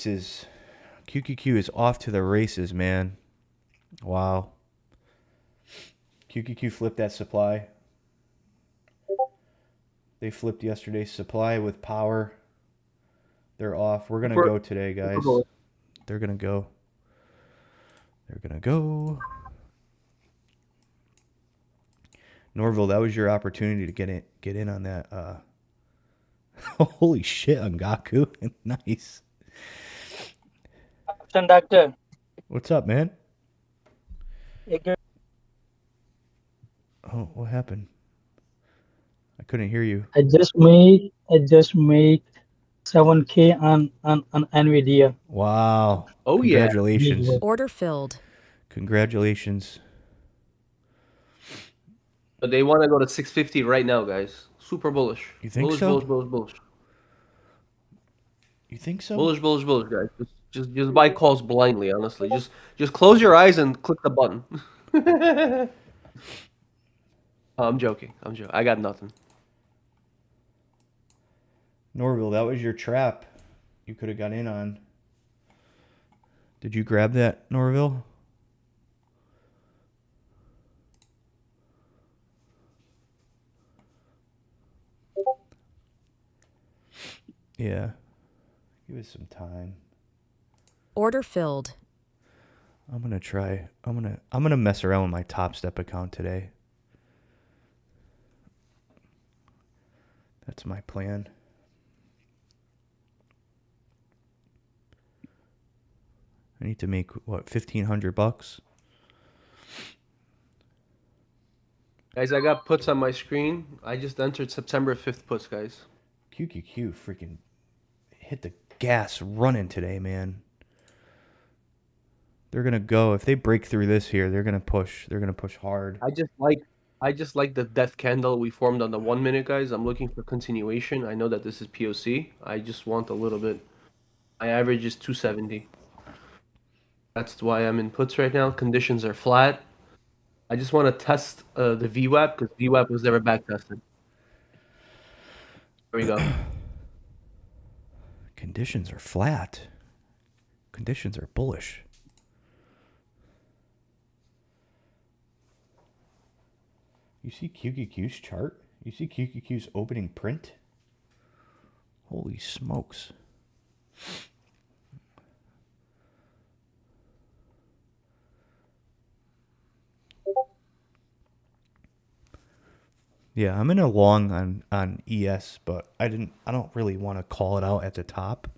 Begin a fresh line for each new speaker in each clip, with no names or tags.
Is QQQ is off to the races, man. Wow. QQQ flipped that supply. They flipped yesterday's supply with power. They're off. We're going to go today, guys. They're going to go. They're going to go. Norville, that was your opportunity to get in on that. Holy shit, Ngaku. Nice.
Doctor.
What's up, man?
Igor.
Oh, what happened? I couldn't hear you.
I just made 7K on Nvidia.
Wow.
Oh,
congratulations.
Yeah.
Order filled.
Congratulations.
But they want to go to 650 right now, guys. Super bullish.
You think
bullish,
so?
Bullish.
You think so?
Bullish, guys. Just buy calls blindly, honestly. Just close your eyes and click the button. I'm joking. I got nothing.
Norville, that was your trap. You could have got in on. Did you grab that, Norville? Yeah. Give us some time.
Order filled.
I'm gonna try. I'm gonna mess around with my Top Step account today. That's my plan. I need to make what, $1,500?
Guys, I got puts on my screen. I just entered September 5th puts, guys.
QQQ freaking hit the gas running today, man. They're gonna go. If they break through this here, they're gonna push. They're gonna push hard.
I just like the death candle we formed on the 1 minute, guys. I'm looking for continuation. I know that this is POC. I just want a little bit. My average is 270. That's why I'm in puts right now. Conditions are flat. I just want to test the VWAP because VWAP was never back tested. There we go.
Conditions are flat. Conditions are bullish. You see QQQ's chart? You see QQQ's opening print? Holy smokes. Yeah, I'm in a long on ES, but I don't really want to call it out at the top.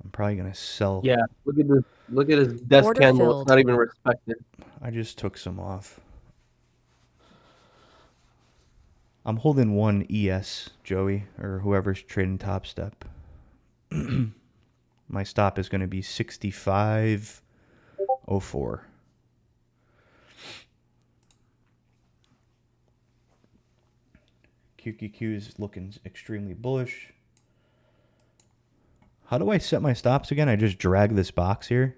I'm probably gonna sell.
Yeah, look at this. Look at his death
Order
candle.
filled.
It's not even respected.
I just took some off. I'm holding one ES, Joey, or whoever's trading Top Step. My stop is going to be 65.04. QQQ is looking extremely bullish. How do I set my stops again? I just drag this box here.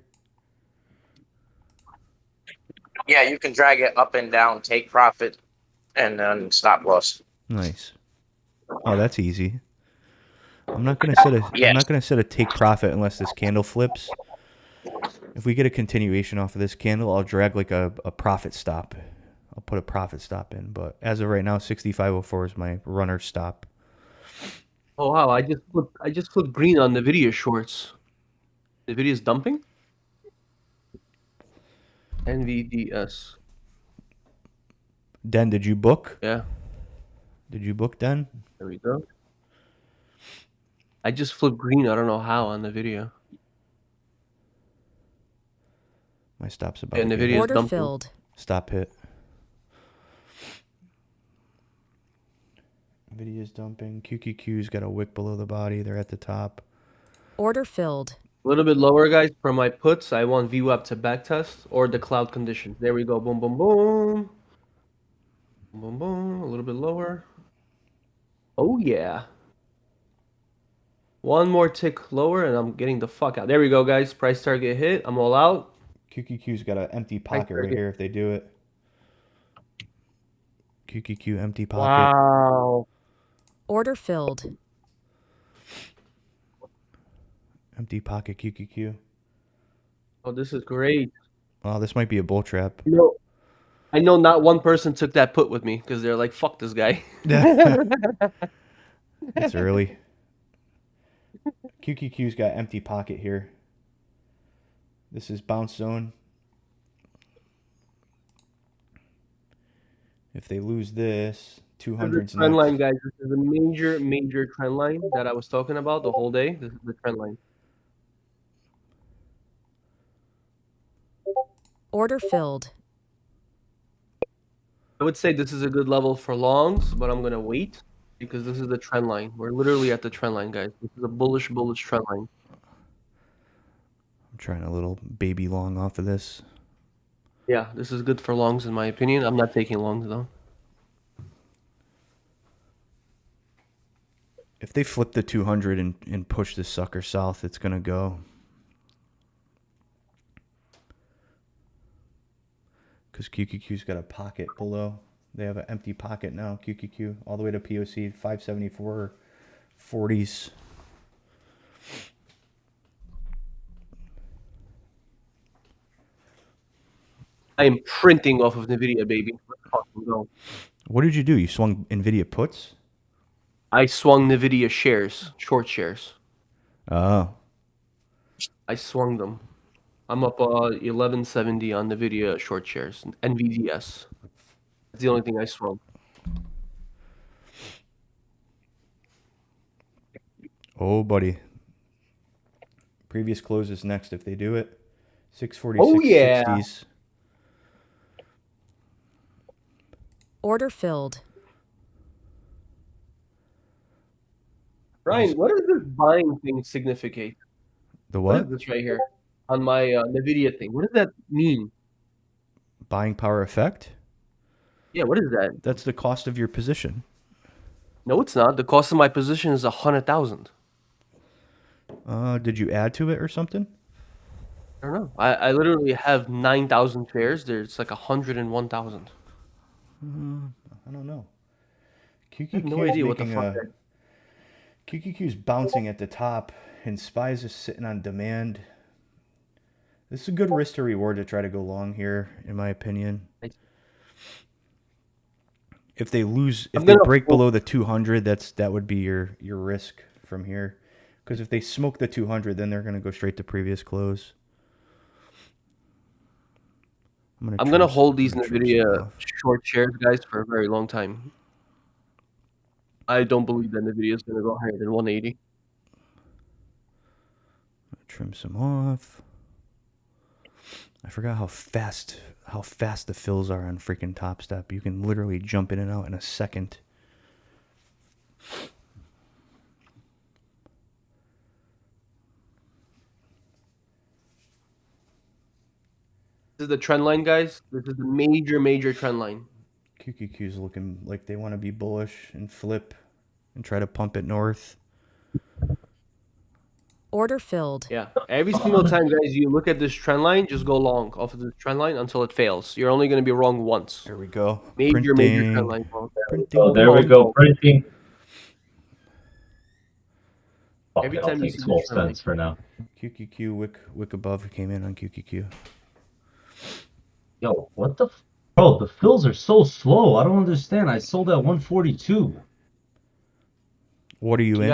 Yeah, you can drag it up and down, take profit, and then stop loss.
Nice. Oh, that's easy. I'm not gonna set a take profit unless this candle flips. If we get a continuation off of this candle, I'll drag like a profit stop. I'll put a profit stop in. But as of right now, 65.04 is my runner stop.
Oh wow! I just flipped green on the video shorts. The video's dumping. NVDS.
Den, did you book?
Yeah.
Did you book, Den?
There we go. I just flipped green. I don't know how on the video.
My stop's about.
And the video's
Order
dumping.
filled.
Stop hit. Video's dumping. QQQ's got a wick below the body. They're at the top.
Order filled.
A little bit lower, guys. For my puts, I want VWAP to backtest or the cloud conditions. There we go. Boom, boom, boom. Boom, boom. A little bit lower. Oh, yeah. One more tick lower, and I'm getting the fuck out. There we go, guys. Price target hit. I'm all out.
QQQ's got an empty pocket right here if they do it. QQQ empty pocket.
Wow.
Order filled.
Empty pocket QQQ.
Oh, this is great.
Oh, this might be a bull trap.
No, I know not one person took that put with me because they're like, "Fuck this guy."
It's early. QQQ's got empty pocket here. This is bounce zone. If they lose this, 200's
Trend line,
next.
guys. This is a major trend line that I was talking about the whole day. This is the trend line.
Order filled.
I would say this is a good level for longs, but I'm gonna wait because this is the trend line. We're literally at the trend line, guys. This is a bullish trend line.
I'm trying a little baby long off of this.
Yeah, this is good for longs in my opinion. I'm not taking longs though.
If they flip the 200 and push this sucker south, it's going to go. Because QQQ's got a pocket below. They have an empty pocket now, QQQ, all the way to POC, 574, 40s.
I am printing off of NVIDIA, baby. Let's fucking go.
What did you do? You swung NVIDIA puts?
I swung NVIDIA shares, short shares.
Oh.
I swung them. I'm up 1170 on NVIDIA short shares, NVDS. That's the only thing I swung.
Oh, buddy. Previous close is next if they do it. 646,
Oh, yeah.
60s.
Order filled.
Ryan, what does this buying thing significate?
The
What
what?
is this right here on my NVIDIA thing? What does that mean?
Buying power effect?
Yeah, what is that?
That's the cost of your position.
No, it's not. The cost of my position is 100,000.
Did you add to it or something?
I don't know. I literally have 9,000 shares. There's like 101,000.
I don't know.
I have no idea what the fuck that.
QQQ's bouncing at the top, and SPY's just sitting on demand. This is a good risk to reward to try to go long here, in my opinion. If they lose, if they break below the 200, that would be your risk from here. Because if they smoke the 200, then they're going to go straight to previous close.
I'm gonna hold these NVIDIA short shares, guys, for a very long time. I don't believe that NVIDIA is gonna go higher than 180.
Trim some off. I forgot how fast the fills are on freaking Top Step. You can literally jump in and out in a second.
This is the trend line, guys. This is the major trend line.
QQQ's looking like they want to be bullish and flip and try to pump it north.
Order filled.
Yeah. Every single time, guys, you look at this trend line, just go long off of this trend line until it fails. You're only going to be wrong once.
There we go.
Major trend line.
Oh, there we go. Printing.
Every
Okay,
time
I'll
you
take
see
12
this trend line.
cents for now.
QQQ wick above came in on QQQ.
Yo, what the? Bro, the fills are so slow. I don't understand. I sold at 142.
What are you in?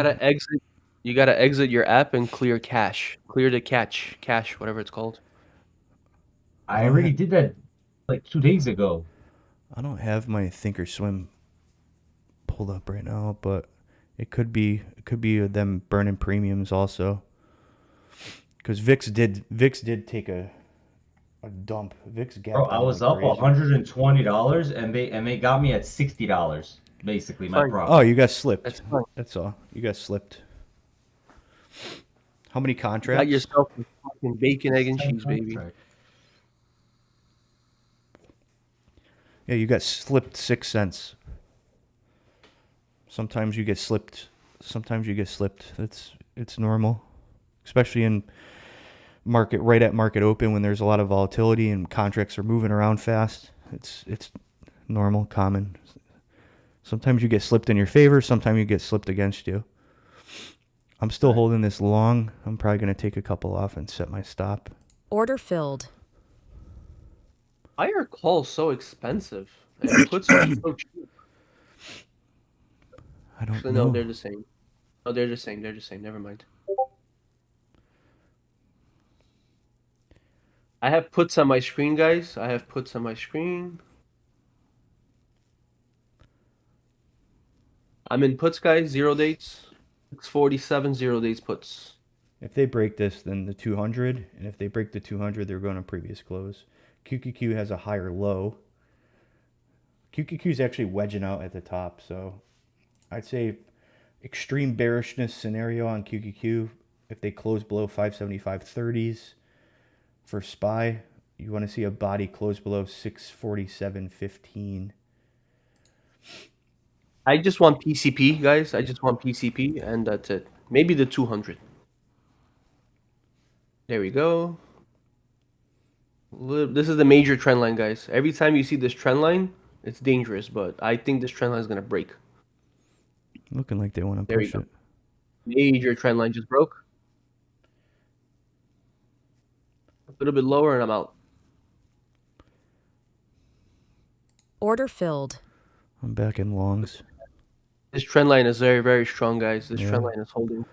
You gotta exit your app and clear cache. Clear the cache, whatever it's called.
I already did that like 2 days ago.
I don't have my Thinkorswim pulled up right now, but it could be them burning premiums also. Because VIX did take a dump. VIX gapped.
Bro, I was up $120 and they got me at $60. Basically, my profit.
Oh, you got slipped.
That's fine.
That's all. You got slipped. How many contracts?
Got yourself a fucking bacon, egg, and cheese, baby.
Yeah, you got slipped 6 cents. Sometimes you get slipped. It's normal, especially in right at market open when there's a lot of volatility and contracts are moving around fast. It's normal, common. Sometimes you get slipped in your favor. Sometimes you get slipped against you. I'm still holding this long. I'm probably going to take a couple off and set my stop.
Order filled.
Why are calls so expensive and puts are so cheap?
I don't
Actually,
know.
no, they're the same. No, they're the same. They're the same. Never mind. I have puts on my screen, guys. I have puts on my screen. I'm in puts, guys. 0 dates. 647 0 dates puts.
If they break this, then the 200, and if they break the 200, they're going to previous close. QQQ has a higher low. QQQ is actually wedging out at the top, so I'd say extreme bearishness scenario on QQQ. If they close below 575.30s for SPY, you want to see a body close below 647.15.
I just want PCP, guys. I just want PCP, and that's it. Maybe the 200. There we go. This is the major trend line, guys. Every time you see this trend line, it's dangerous, but I think this trend line is going to break.
Looking like they want to
There we
push
go.
it.
Major trend line just broke. A little bit lower, and I'm out.
Order filled.
I'm back in longs.
This trend line is very, very strong, guys. This
Yeah.
trend line is holding.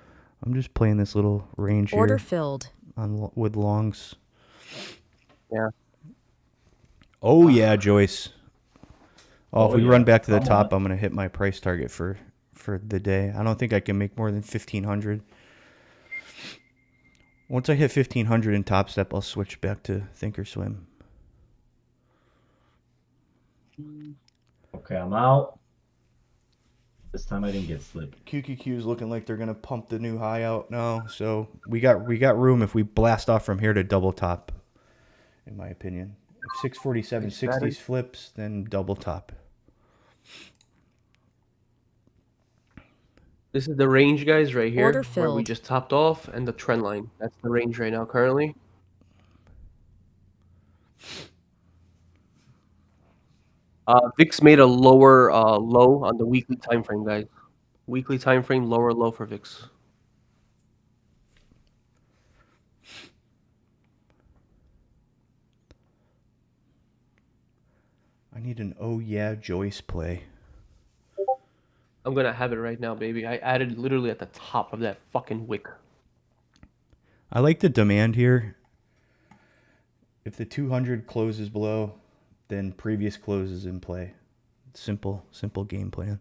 I'm just playing this little range
Order
here
filled.
with longs.
Yeah.
Oh yeah, Joyce. Oh, if
Oh,
we
yeah.
run back to the
Come
top,
on.
I'm gonna hit my price target for the day. I don't think I can make more than 1,500. Once I hit 1,500 in top step, I'll switch back to Thinkorswim.
Okay, I'm out. This time I didn't get slipped.
QQQ is looking like they're gonna pump the new high out now, so we got room if we blast off from here to double top. In my opinion, if 647.60s flips, then double top.
This is the range, guys, right here,
Order
where we
filled.
just topped off, and the trend line. That's the range right now, currently. VIX made a lower low on the weekly time frame, guys. Weekly time frame, lower low for VIX.
I need an oh yeah Joyce play.
I'm gonna have it right now, baby. I added literally at the top of that fucking wick.
I like the demand here. If the 200 closes below, then previous close is in play. Simple game plan.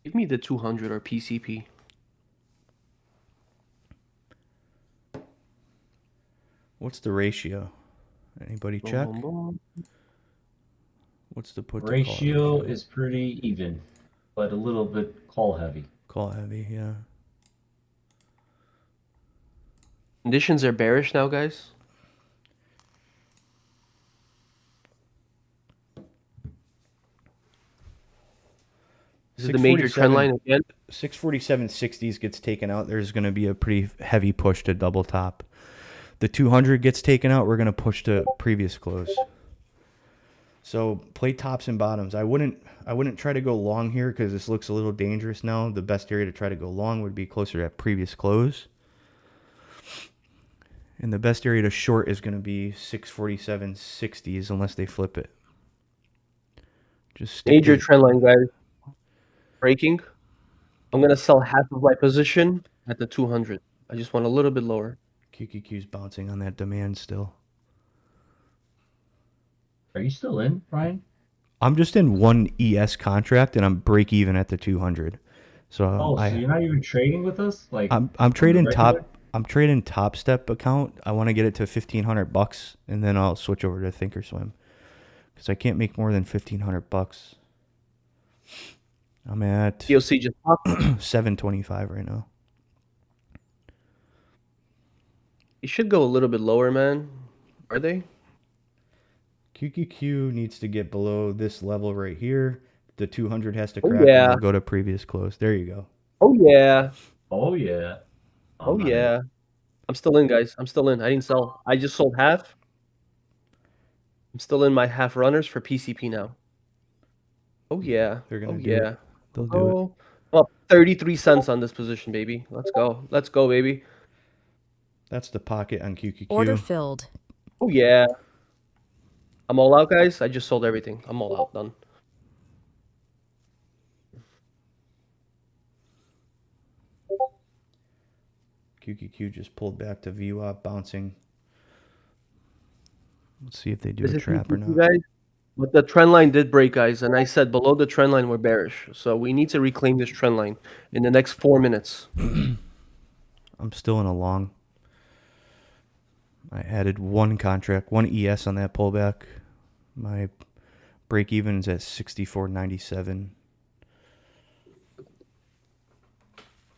Give me the 200 or PCP.
What's the ratio? Anybody
Boom,
check?
boom, boom.
What's the put to call
Ratio is pretty even, but a little bit call heavy.
Call heavy, yeah.
Conditions are bearish now, guys. This is the major trend line again.
647.60s gets taken out. There's going to be a pretty heavy push to double top. The 200 gets taken out. We're going to push to previous close. So play tops and bottoms. I wouldn't try to go long here because this looks a little dangerous now. The best area to try to go long would be closer to that previous close. And the best area to short is going to be 647.60s unless they flip it. Just stick
Major
to-
trend line, guys. Breaking. I'm gonna sell half of my position at the 200. I just want a little bit lower.
QQQ's bouncing on that demand still.
Are you still in, Brian?
I'm just in one ES contract and I'm break even at the 200. So
Oh, so you're not even trading with us? Like
I'm trading
regular?
top step account. I want to get it to $1,500 and then I'll switch over to Thinkorswim because I can't make more than $1,500. I'm at
POC just popped.
725 right now.
It should go a little bit lower, man. Are they?
QQQ needs to get below this level right here. The 200 has to
Oh,
crack
yeah.
and we'll go to previous close. There you go.
Oh yeah.
Oh yeah.
Oh
I'm not
yeah. I'm still in, guys. I'm still in. I didn't sell. I just sold half. I'm still in my half runners for PCP now. Oh yeah.
They're gonna
Oh
do
yeah.
it. They'll do it.
Oh, well, 33 cents on this position, baby. Let's go. Let's go, baby.
That's the pocket on QQQ.
Order filled.
Oh, yeah. I'm all out, guys. I just sold everything. I'm all out. Done.
QQQ just pulled back to VWAP, bouncing. Let's see if they do
This
a
is
trap or
QQQ,
not.
guys. But the trend line did break, guys. And I said below the trend line, we're bearish. So we need to reclaim this trend line in the next 4 minutes.
I'm still in a long. I added one contract, one ES on that pullback. My break even's at 64.97.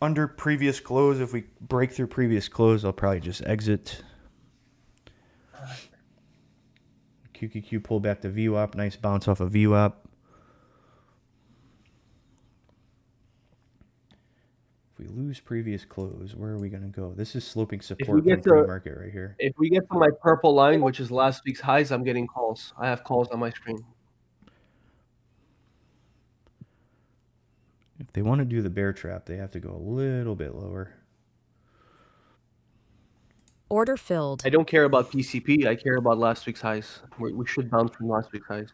Under previous close, if we break through previous close, I'll probably just exit. QQQ pull back to VWAP. Nice bounce off of VWAP. If we lose previous close, where are we going to go? This is sloping support
get
from
to-
pre-market right here.
If we get to my purple line, which is last week's highs, I'm getting calls. I have calls on my screen.
If they want to do the bear trap, they have to go a little bit lower.
Order filled.
I don't care about PCP. I care about last week's highs. We should bounce from last week's highs.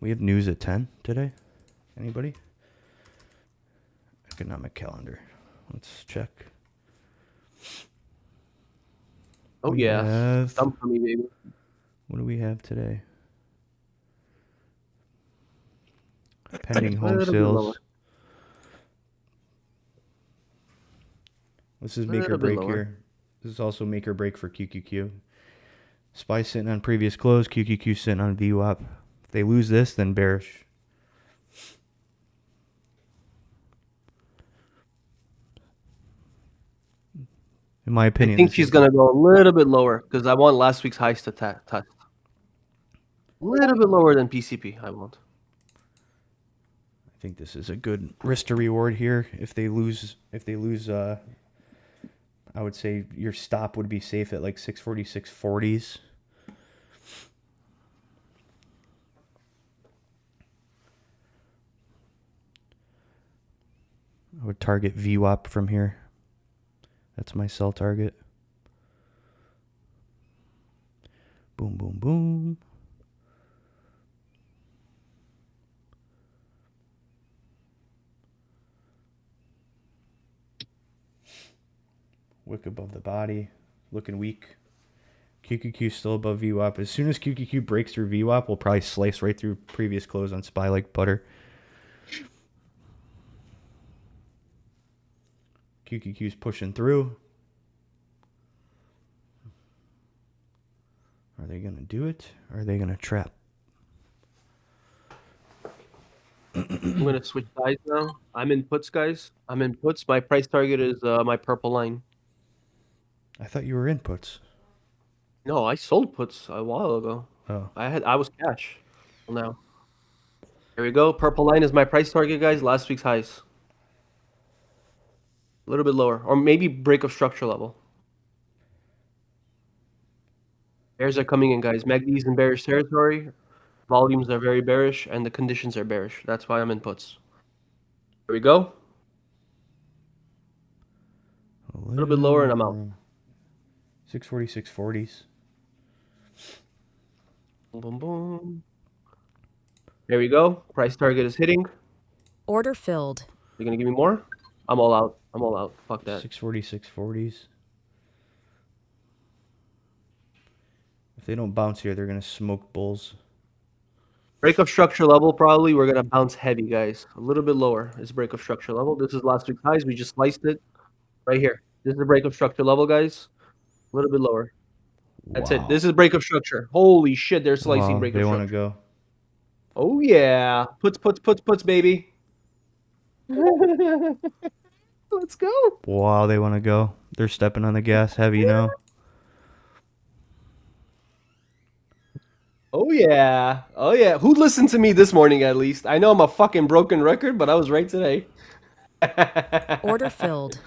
We have news at 10 today. Anybody? Economic calendar. Let's check.
Oh,
We
yeah.
have-
Dump for me, baby.
What do we have today? Pending
A
home
little bit lower.
sales. This is
A
make or
little bit
break
lower.
here. This is also make or break for QQQ. SPY sitting on previous close. QQQ sitting on VWAP. If they lose this, then bearish. In my
I
opinion,
think
this
she's
is-
going to go a little bit lower because I want last week's highs to test. A little bit lower than PCP, I want.
I think this is a good risk to reward here. If they lose, I would say your stop would be safe at like 640, 640s. I would target VWAP from here. That's my sell target. Boom, boom, boom. Wick above the body, looking weak. QQQ still above VWAP. As soon as QQQ breaks through VWAP, we'll probably slice right through previous close on SPY like butter. QQQ's pushing through. Are they going to do it? Or are they going to trap?
I'm going to switch sides now. I'm in puts, guys. I'm in puts. My price target is my purple line.
I thought you were inputs.
No, I sold puts a while ago.
Oh,
I was cash. Well, now. Here we go. Purple line is my price target, guys. Last week's highs. A little bit lower. Or maybe break of structure level. Bears are coming in, guys. MACD's in bearish territory. Volumes are very bearish, and the conditions are bearish. That's why I'm in puts. Here we go.
a
little bit lower and I'm out.
640, 640s.
Boom, boom, boom. There we go. Price target is hitting.
Order filled.
You're going to give me more? I'm all out. I'm all out. Fuck that.
640, 640s. If they don't bounce here, they're going to smoke bulls.
Break of structure level, probably. We're going to bounce heavy, guys. A little bit lower is break of structure level. This is last week's highs. We just sliced it right here. This is the break of structure level, guys. A little bit lower. That's it. This is break of structure. Holy shit, they're slicing
Wow,
break
they
of
want to
structure.
go.
Oh, yeah. Puts, baby. Let's go.
Wow, they want to go. They're stepping on the gas heavy now.
Oh yeah. Oh yeah. Who listened to me this morning at least? I know I'm a fucking broken record, but I was right today.
Order filled.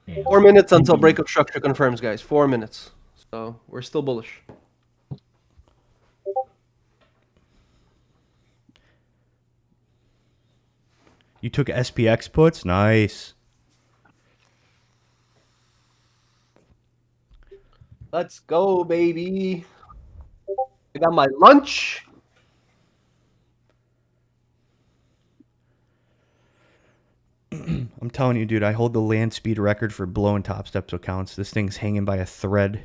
Damn.
4 minutes until break of structure confirms, guys. 4 minutes. So we're still bullish.
You took SPX puts? Nice.
Let's go, baby. I got my lunch.
I'm telling you, dude, I hold the land speed record for blowing top steps accounts. This thing's hanging by a thread.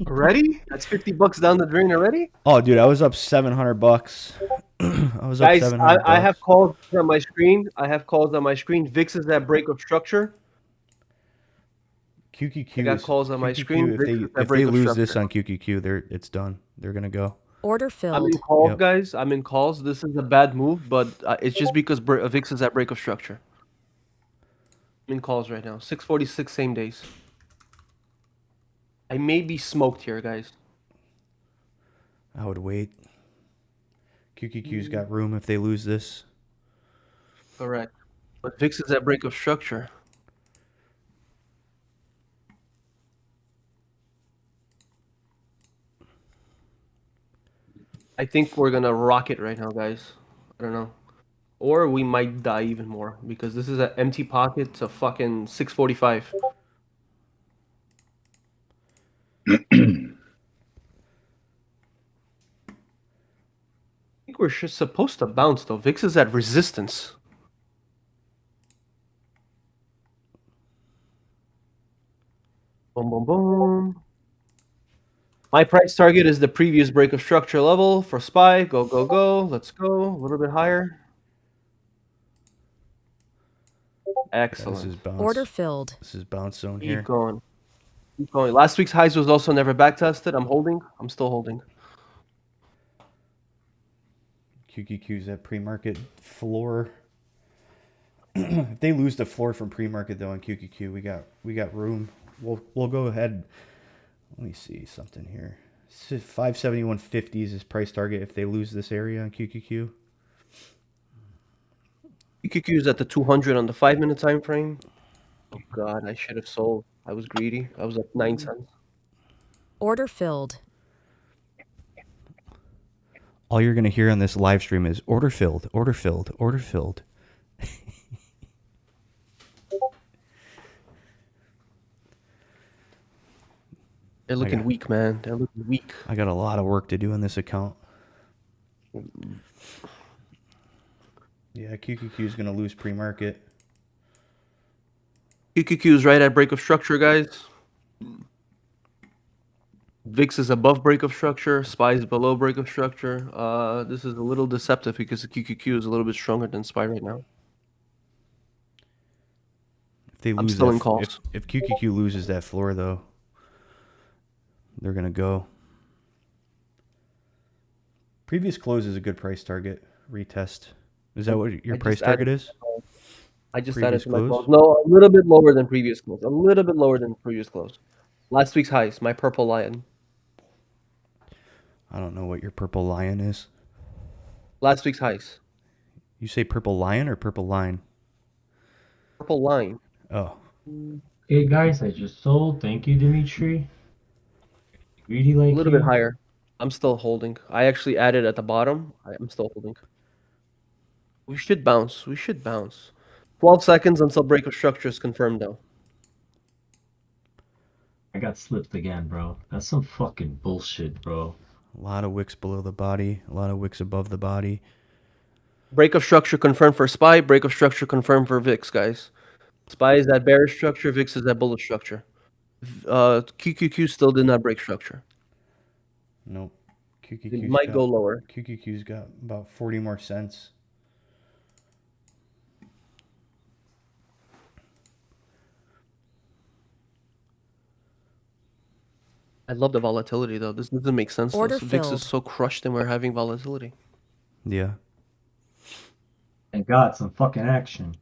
Already? That's $50 down the drain already?
Oh, dude, I was up $700. I was up
Guys,
700
I have
bucks.
calls on my screen. VIX is that break of structure.
QQQ
I got
is,
calls on my
QQQ,
screen.
if they lose this on QQQ, it's done. They're gonna go.
Order
I'm
filled.
in calls,
Yep.
guys. I'm in calls. This is a bad move, but it's just because VIX is at break of structure. I'm in calls right now. 646 same days. I may be smoked here, guys.
I would wait. QQQ's got room if they lose this.
Correct. But VIX is at break of structure. I think we're gonna rock it right now, guys. I don't know. Or we might die even more because this is an empty pocket to fucking 645. I think we're just supposed to bounce though. VIX is at resistance. Boom, boom, boom. My price target is the previous break of structure level for SPY. Go, go, go. Let's go. A little bit higher.
Yeah, this
Excellent.
is bounce.
Order filled.
This is bounce zone
Keep
here.
going. Keep going. Last week's highs was also never back tested. I'm holding. I'm still holding.
QQQ's at pre-market floor. If they lose the floor from pre-market though on QQQ, we got room. We'll go ahead. Let me see something here. 571.50 is his price target if they lose this area on QQQ.
QQQ is at the 200 on the 5-minute time frame. Oh god, I should have sold. I was greedy. I was at 9 cents.
Order filled.
All you're gonna hear on this live stream is order filled, order filled, order filled.
They're looking weak, man. They're looking weak.
I got a lot of work to do on this account. Yeah, QQQ is gonna lose pre-market.
QQQ is right at break of structure, guys. VIX is above break of structure. SPY is below break of structure. This is a little deceptive because the QQQ is a little bit stronger than SPY right now.
If they
I'm
lose
still
that,
in calls.
if QQQ loses that floor though, they're gonna go. Previous close is a good price target. Retest. Is that what your price target is?
I just
Previous
added to my
close?
close. No, a little bit lower than previous close. A little bit lower than previous close. Last week's highs, my purple lion.
I don't know what your purple lion is.
Last week's highs.
You say purple lion or purple line?
Purple line.
Oh,
Hey guys, I just sold. Thank you, Dimitri. Greedy like
A little
you.
bit higher. I'm still holding. I actually added at the bottom. I'm still holding. We should bounce. We should bounce. 12 seconds until break of structure is confirmed, though.
I got slipped again, bro. That's some fucking bullshit, bro.
a lot of wicks below the body, a lot of wicks above the body.
Break of structure confirmed for SPY. Break of structure confirmed for VIX, guys. SPY is that bearish structure. VIX is that bullish structure. QQQ still did not break structure.
Nope.
It might go lower.
QQQ's got about 40 more cents.
I love the volatility, though. This doesn't make sense.
Order
VIX
filled.
is so crushed and we're having volatility.
Yeah.
Thank God, some fucking action.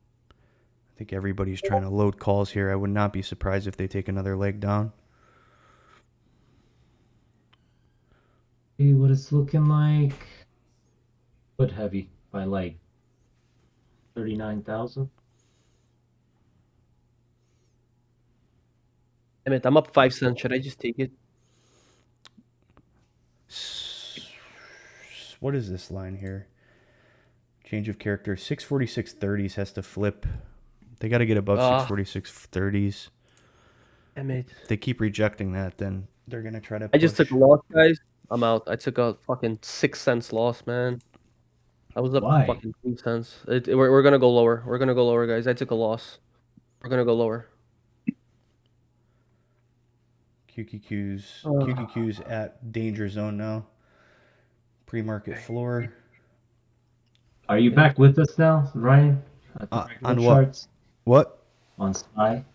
I think everybody's trying to load calls here. I would not be surprised if they take another leg down.
see what it's looking like. Foot heavy by like 39,000.
Damn it, I'm up 5 cents. Should I just take it?
What is this line here? Change of character. 646.30s has to flip. They got to get above 646.30s.
Damn it.
If they keep rejecting that, then they're going to try to
I just
push.
took a loss, guys. I'm out. I took a fucking 6 cents loss, man. I was up
Why?
fucking 3 cents. We're gonna go lower. We're gonna go lower, guys. I took a loss. We're gonna go lower.
QQQ's at danger zone now. Pre-market floor.
Are you back with us now, Ryan? At the regular
On what?
charts?
What?
On SPY?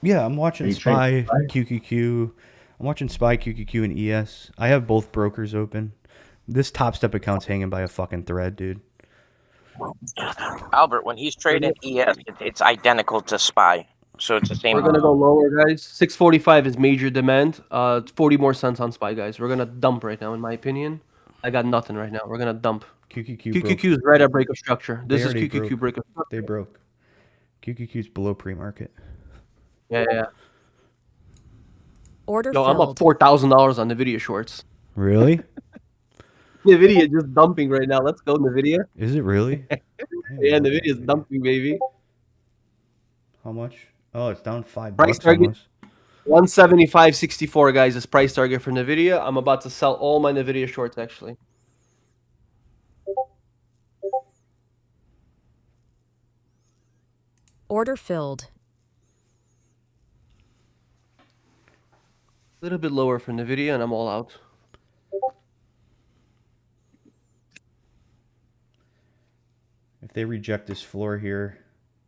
Yeah, I'm watching
Are you
SPY,
trading SPY?
QQQ. I'm watching SPY, QQQ, and ES. I have both brokers open. This Top Step account's hanging by a fucking thread, dude.
Albert, when he's trading ES, it's identical to SPY. So it's the same.
We're gonna go lower, guys. 645 is major demand. 40 more cents on SPY, guys. We're gonna dump right now, in my opinion. I got nothing right now. We're gonna dump. QQQ is right at break of structure. This is QQQ break of structure.
They broke. QQQ's below pre-market.
Yeah.
Order
Yo, I'm up
filled.
$4,000 on NVIDIA shorts.
Really?
NVIDIA just dumping right now. Let's go, NVIDIA.
Is it really?
Yeah, NVIDIA's dumping, baby.
How much? Oh, it's down $5
Price target
almost.
175.64, guys. Is price target for NVIDIA. I'm about to sell all my NVIDIA shorts, actually.
Order filled.
A little bit lower for NVIDIA, and I'm all out.
If they reject this floor here,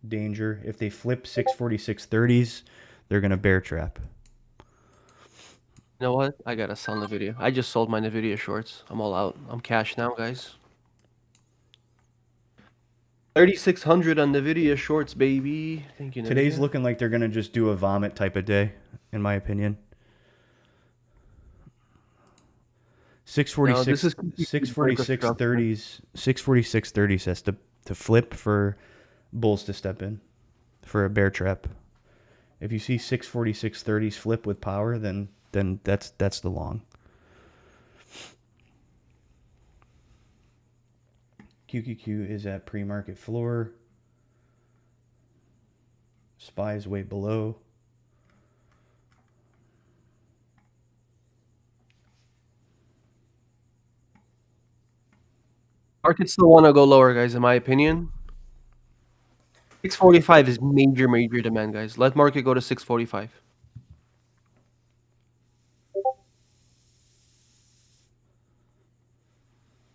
danger. If they flip 646.30s, they're going to bear trap.
You know what? I gotta sell NVIDIA. I just sold my NVIDIA shorts. I'm all out. I'm cash now, guys. 3,600 on NVIDIA shorts, baby. Thank you, NVIDIA.
Today's looking like they're going to just do a vomit type of day, in my opinion. 646.30s has to flip for bulls to step in for a bear trap. If you see 646.30s flip with power, then that's the long. QQQ is at pre-market floor. SPY is way below.
Markets still want to go lower, guys, in my opinion. 645 is major demand, guys. Let market go to 645.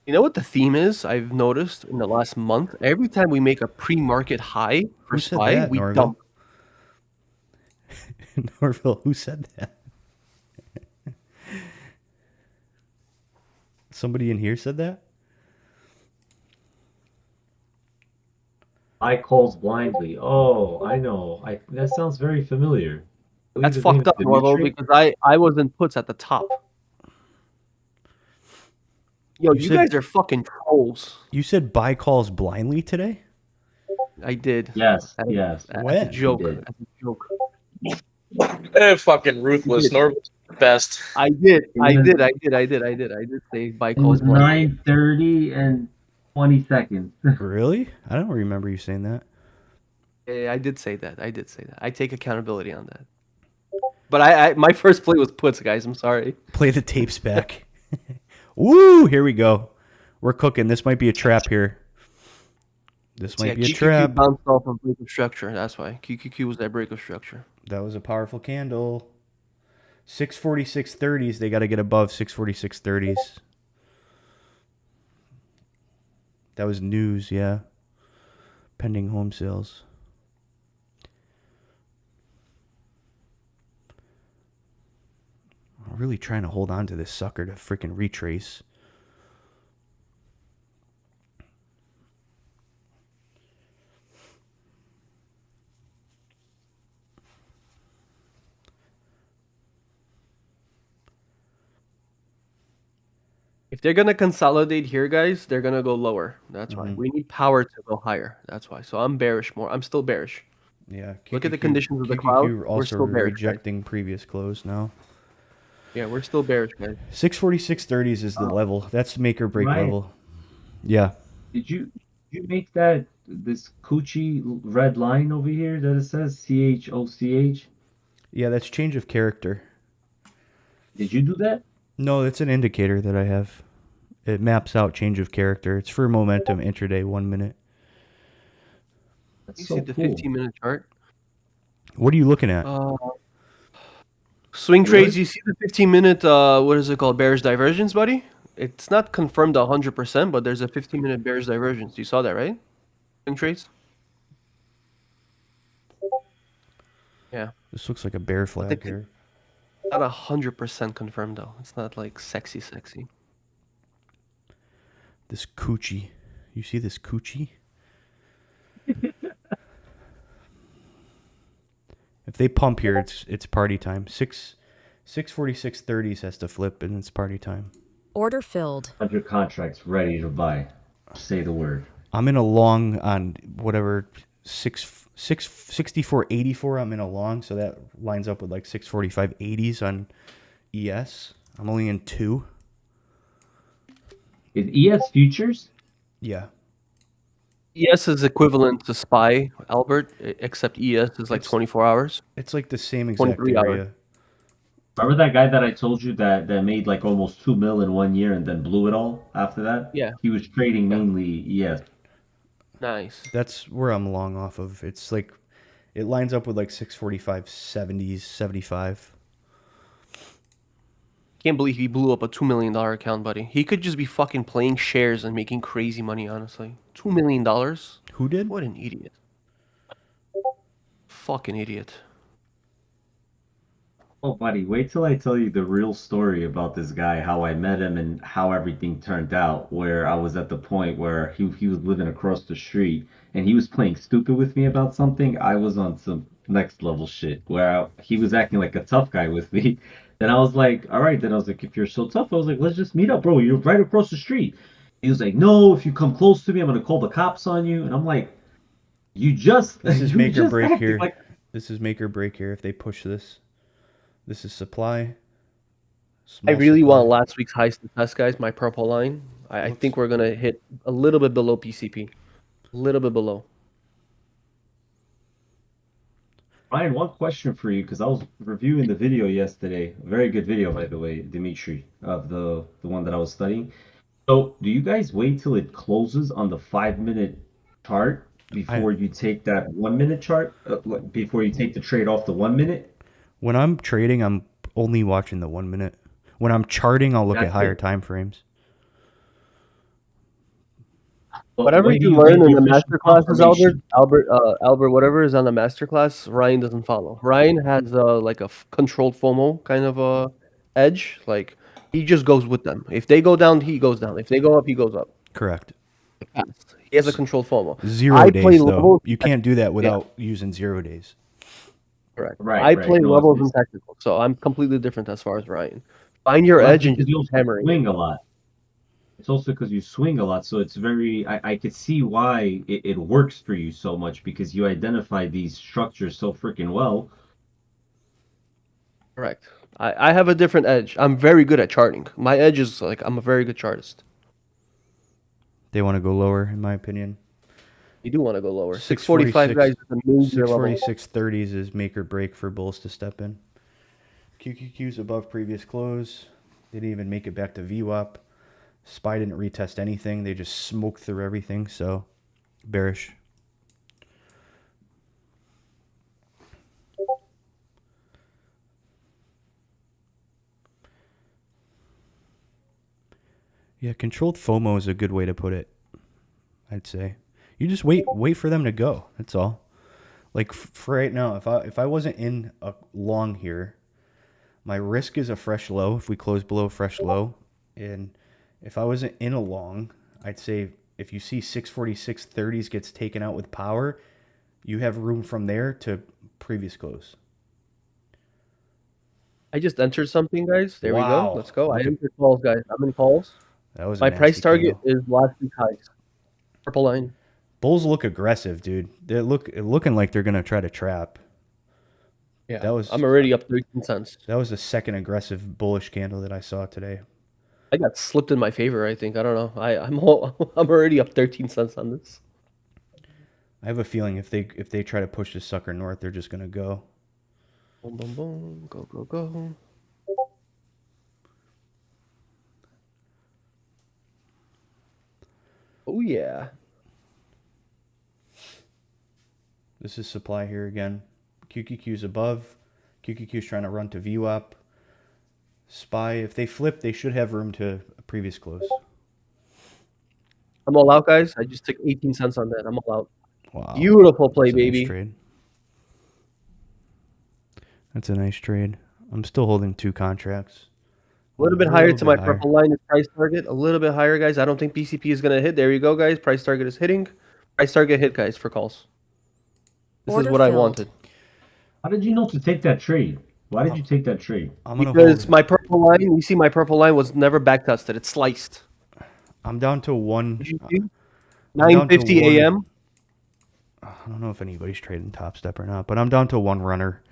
You know what the theme is? I've noticed in the last month. Every time we make a pre-market high for
Who said
SPY,
that,
we
Norville?
dump.
Norville, who said that? Somebody in here said that?
I calls blindly. Oh, I know. That sounds very familiar. I believe
That's
his name
fucked
is
up, Norville,
Dimitri.
because I was in puts at the top. Yo, you
said-
guys are fucking trolls.
You said buy calls blindly today?
I did.
Yes,
As a-
yes.
As
When?
a joke.
You did.
As a joke.
Fucking ruthless.
did.
Norman's the best.
I did
was-
say buy
It
calls
was
blind.
9:30 and 20 seconds.
Really? I don't remember you saying that.
Yeah, I did say that. I take accountability on that. But I my first play was puts, guys. I'm sorry.
Play the tapes back. Woo! Here we go. We're cooking. This might be a trap here. This might be a
QQQ
trap.
bounced off of break of structure. That's why QQQ was that break of structure.
That was a powerful candle. 646.30s. They got to get above 646.30s. That was news, yeah. Pending home sales. I'm really trying to hold on to this sucker to freaking retrace.
If they're gonna consolidate here, guys, they're gonna go lower. That's why
Mhm.
we need power to go higher. That's why. So I'm bearish more. I'm still bearish.
Yeah.
Look at the
QQQ
conditions of the
QQQ
cloud. We're
also
still bearish, guys.
rejecting previous close now.
Yeah, we're still bearish, guys.
646.30s is the level. That's make or break
Ryan,
level. Yeah.
did you make that this Coochie red line over here that it says CHOCH?
Yeah, that's change of character.
Did you do that?
No, it's an indicator that I have. It maps out change of character. It's for momentum intraday 1 minute.
That's
You
so
see the
cool.
15-minute chart.
What are you looking at?
Swing trades.
What?
You see the 15-minute. What is it called? Bearish divergence, buddy. It's not confirmed 100%, but there's a 15-minute bearish divergence. You saw that, right? Swing trades. Yeah.
This looks like a bear flag
the-
here.
Not 100% confirmed though. It's not like sexy.
This coochie. You see this coochie? If they pump here, it's party time. 646.30s has to flip, and it's party time.
Order filled.
100 contracts ready to buy. Say the word.
I'm in a long on whatever 64.84. I'm in a long, so that lines up with like 645.80s on ES. I'm only in 2.
Is ES futures?
Yeah.
ES is equivalent to SPY, Albert, except ES is like
It's-
24 hours.
It's like the same exact
23 hours.
area.
Remember that guy that I told you that made like almost 2 mil in 1 year and then blew it all after that?
Yeah.
He was trading mainly ES.
Nice.
That's where I'm long off of. It's like it lines up with like 645.70s, 75.
Can't believe he blew up a $2 million account, buddy. He could just be fucking playing shares and making crazy money, honestly. $2 million?
Who did?
What an idiot. Fucking idiot.
Oh, buddy, wait till I tell you the real story about this guy, how I met him and how everything turned out, where I was at the point where he was living across the street and he was playing stupid with me about something. I was on some next level shit where he was acting like a tough guy with me. Then I was like, all right, then I was like, if you're so tough, I was like, let's just meet up, bro. You're right across the street. He was like, no, if you come close to me, I'm going to call the cops on you. And I'm like,
This is
you
make or
just
break
acted
here.
like-
This is make or break here if they push this. This is supply.
I
Small
really
supply.
want last week's highs to test, guys. My purple line. I think we're going to hit a little bit below PCP. A little bit below.
Ryan, one question for you, because I was reviewing the video yesterday. Very good video, by the way, Dimitri, of the one that I was studying. So, do you guys wait till it closes on the 5-minute chart before you take that 1-minute chart? Before you take the trade off the 1 minute?
When I'm trading, I'm only watching the 1 minute. When I'm charting, I'll look at
That's
higher
it.
time frames.
But
Whatever
when do
you
get
learn in the
official
master classes,
confirmation?
Albert, whatever is on the master class, Ryan doesn't follow. Ryan has like a controlled FOMO kind of edge. Like he just goes with them. If they go down, he goes down. If they go up, he goes up.
Correct.
He has a controlled FOMO.
0
I
days
play
though.
levels-
You can't do that without using 0 days.
Correct.
Right,
I
right.
play
No,
levels
it's-
and technical, so I'm completely different as far as Ryan. Find your
Well,
edge and
because
just
you
keep
also
hammering.
swing a lot. It's also because you swing a lot, so it's very. I could see why it works for you so much because you identify these structures so freaking well.
Correct. I have a different edge. I'm very good at charting. My edge is like I'm a very good chartist.
They want to go lower, in my opinion.
You do want to go lower. 645 guys is a major level.
646.30s is make or break for bulls to step in. QQQ's above previous close. They didn't even make it back to VWAP. SPY didn't retest anything. They just smoked through everything, so bearish. Yeah, controlled FOMO is a good way to put it, I'd say. You just wait for them to go. That's all. Like for right now, if I wasn't in a long here, my risk is a fresh low if we close below fresh low. And if I wasn't in a long, I'd say if you see 646.30s gets taken out with power, you have room from there to previous close.
I just entered something, guys. There we
Wow.
go. Let's go. I
Look at-
entered calls, guys. I'm in calls.
That was a
My
nasty
price target
candle.
is last week's highs. Purple line.
Bulls look aggressive, dude. They're looking like they're gonna try to trap.
Yeah,
That was
I'm already up 13 cents.
That was the second aggressive bullish candle that I saw today.
I got slipped in my favor, I think. I don't know. I'm already up 13 cents on this.
I have a feeling if they try to push this sucker north, they're just gonna go.
Boom, boom, boom. Go, go, go. Oh, yeah.
This is supply here again. QQQ's above. QQQ's trying to run to VWAP. SPY, if they flip, they should have room to a previous close.
I'm all out, guys. I just took 18 cents on that. I'm all out.
Wow.
Beautiful play,
That's a nice
baby.
trade. That's a nice trade. I'm still holding 2 contracts.
A little bit higher to my purple line is price target. A little bit higher, guys. I don't think PCP is going to hit. There you go, guys. Price target is hitting. Price target hit, guys, for calls. This
Order
is what I
filled.
wanted.
How did you know to take that trade? Why did you take that trade?
I'm gonna
Because
hold.
my purple line, you see my purple line was never back tested. It's sliced.
I'm down to 1.
Did you see?
I'm down to
9:50
1.
a.m.
I don't know if anybody's trading Top Step or not, but I'm down to 1 runner.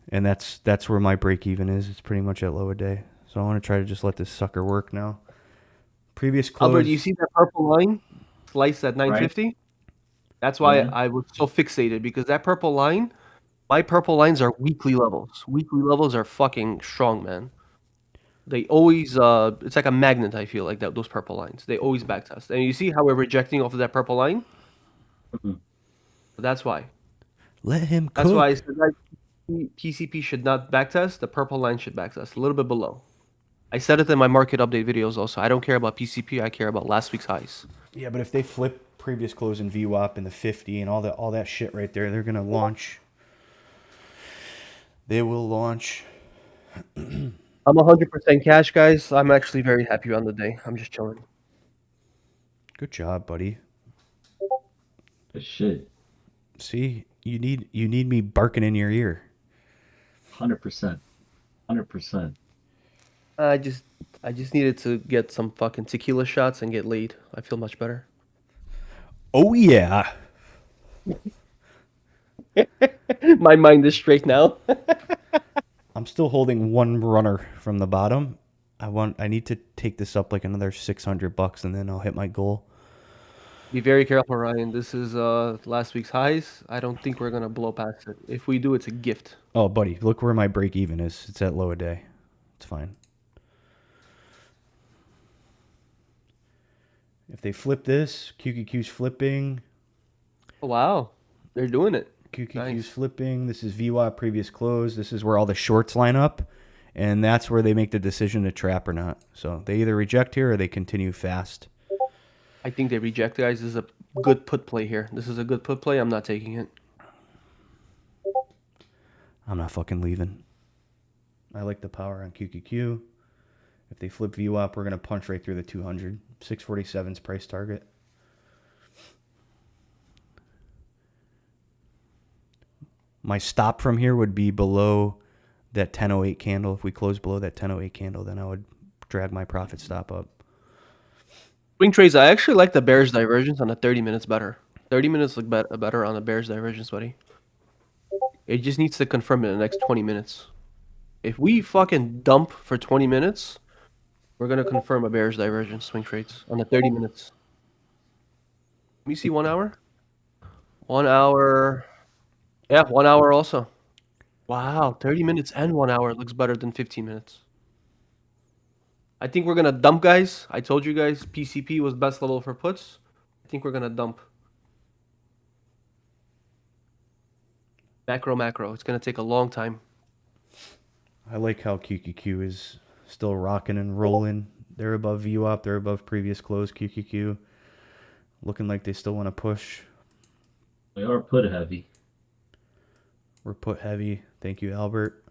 And that's where my break even is. It's pretty much at low a day. So I want to try to just let this sucker work now. Previous close.
Albert, you see that purple line sliced at 9:50? That's why
Yeah.
I was so fixated, because that purple line, my purple lines are weekly levels. Weekly levels are fucking strong, man. They always it's like a magnet, I feel like, that those purple lines. They always backtest. And you see how we're rejecting off of that purple line?
Mhm.
That's why.
Let him cook.
That's why I said that PCP should not backtest. The purple line should backtest a little bit below. I said it in my market update videos also. I don't care about PCP. I care about last week's highs.
Yeah, but if they flip previous close in VWAP and the 50 and all that shit right there, they're gonna launch. They will launch.
I'm 100% cash, guys. I'm actually very happy on the day. I'm just chilling.
Good job, buddy.
Shit.
See, you need me barking in your ear.
100%. 100%.
I just needed to get some fucking tequila shots and get laid. I feel much better.
Oh yeah.
My mind is straight now.
I'm still holding 1 runner from the bottom. I need to take this up like another $600 and then I'll hit my goal.
Be very careful, Ryan. This is last week's highs. I don't think we're gonna blow past it. If we do, it's a gift.
Oh, buddy, look where my break even is. It's at low a day. It's fine. If they flip this, QQQ's flipping.
Oh, wow, they're doing it.
QQQ's
Nice.
flipping. This is VWAP previous close. This is where all the shorts line up, and that's where they make the decision to trap or not. So they either reject here or they continue fast.
I think they reject, guys. This is a good put play here. This is a good put play. I'm not taking it.
I'm not fucking leaving. I like the power on QQQ. If they flip VWAP, we're going to punch right through the 200. 647's price target. My stop from here would be below that 1008 candle. If we close below that 1008 candle, then I would drag my profit stop up.
Swing trades, I actually like the bears divergence on the 30 minutes better. 30 minutes look better on the bears divergence, buddy. It just needs to confirm it in the next 20 minutes. If we fucking dump for 20 minutes, we're going to confirm a bears divergence swing trades on the 30 minutes. Let me see 1 hour. 1 hour. Yeah, 1 hour also. Wow, 30 minutes and 1 hour looks better than 15 minutes. I think we're going to dump, guys. I told you guys PCP was best level for puts. I think we're going to dump. Macro. It's going to take a long time.
I like how QQQ is still rocking and rolling. They're above VWAP. They're above previous close QQQ. Looking like they still want to push.
They are put heavy.
We're put heavy. Thank you, Albert.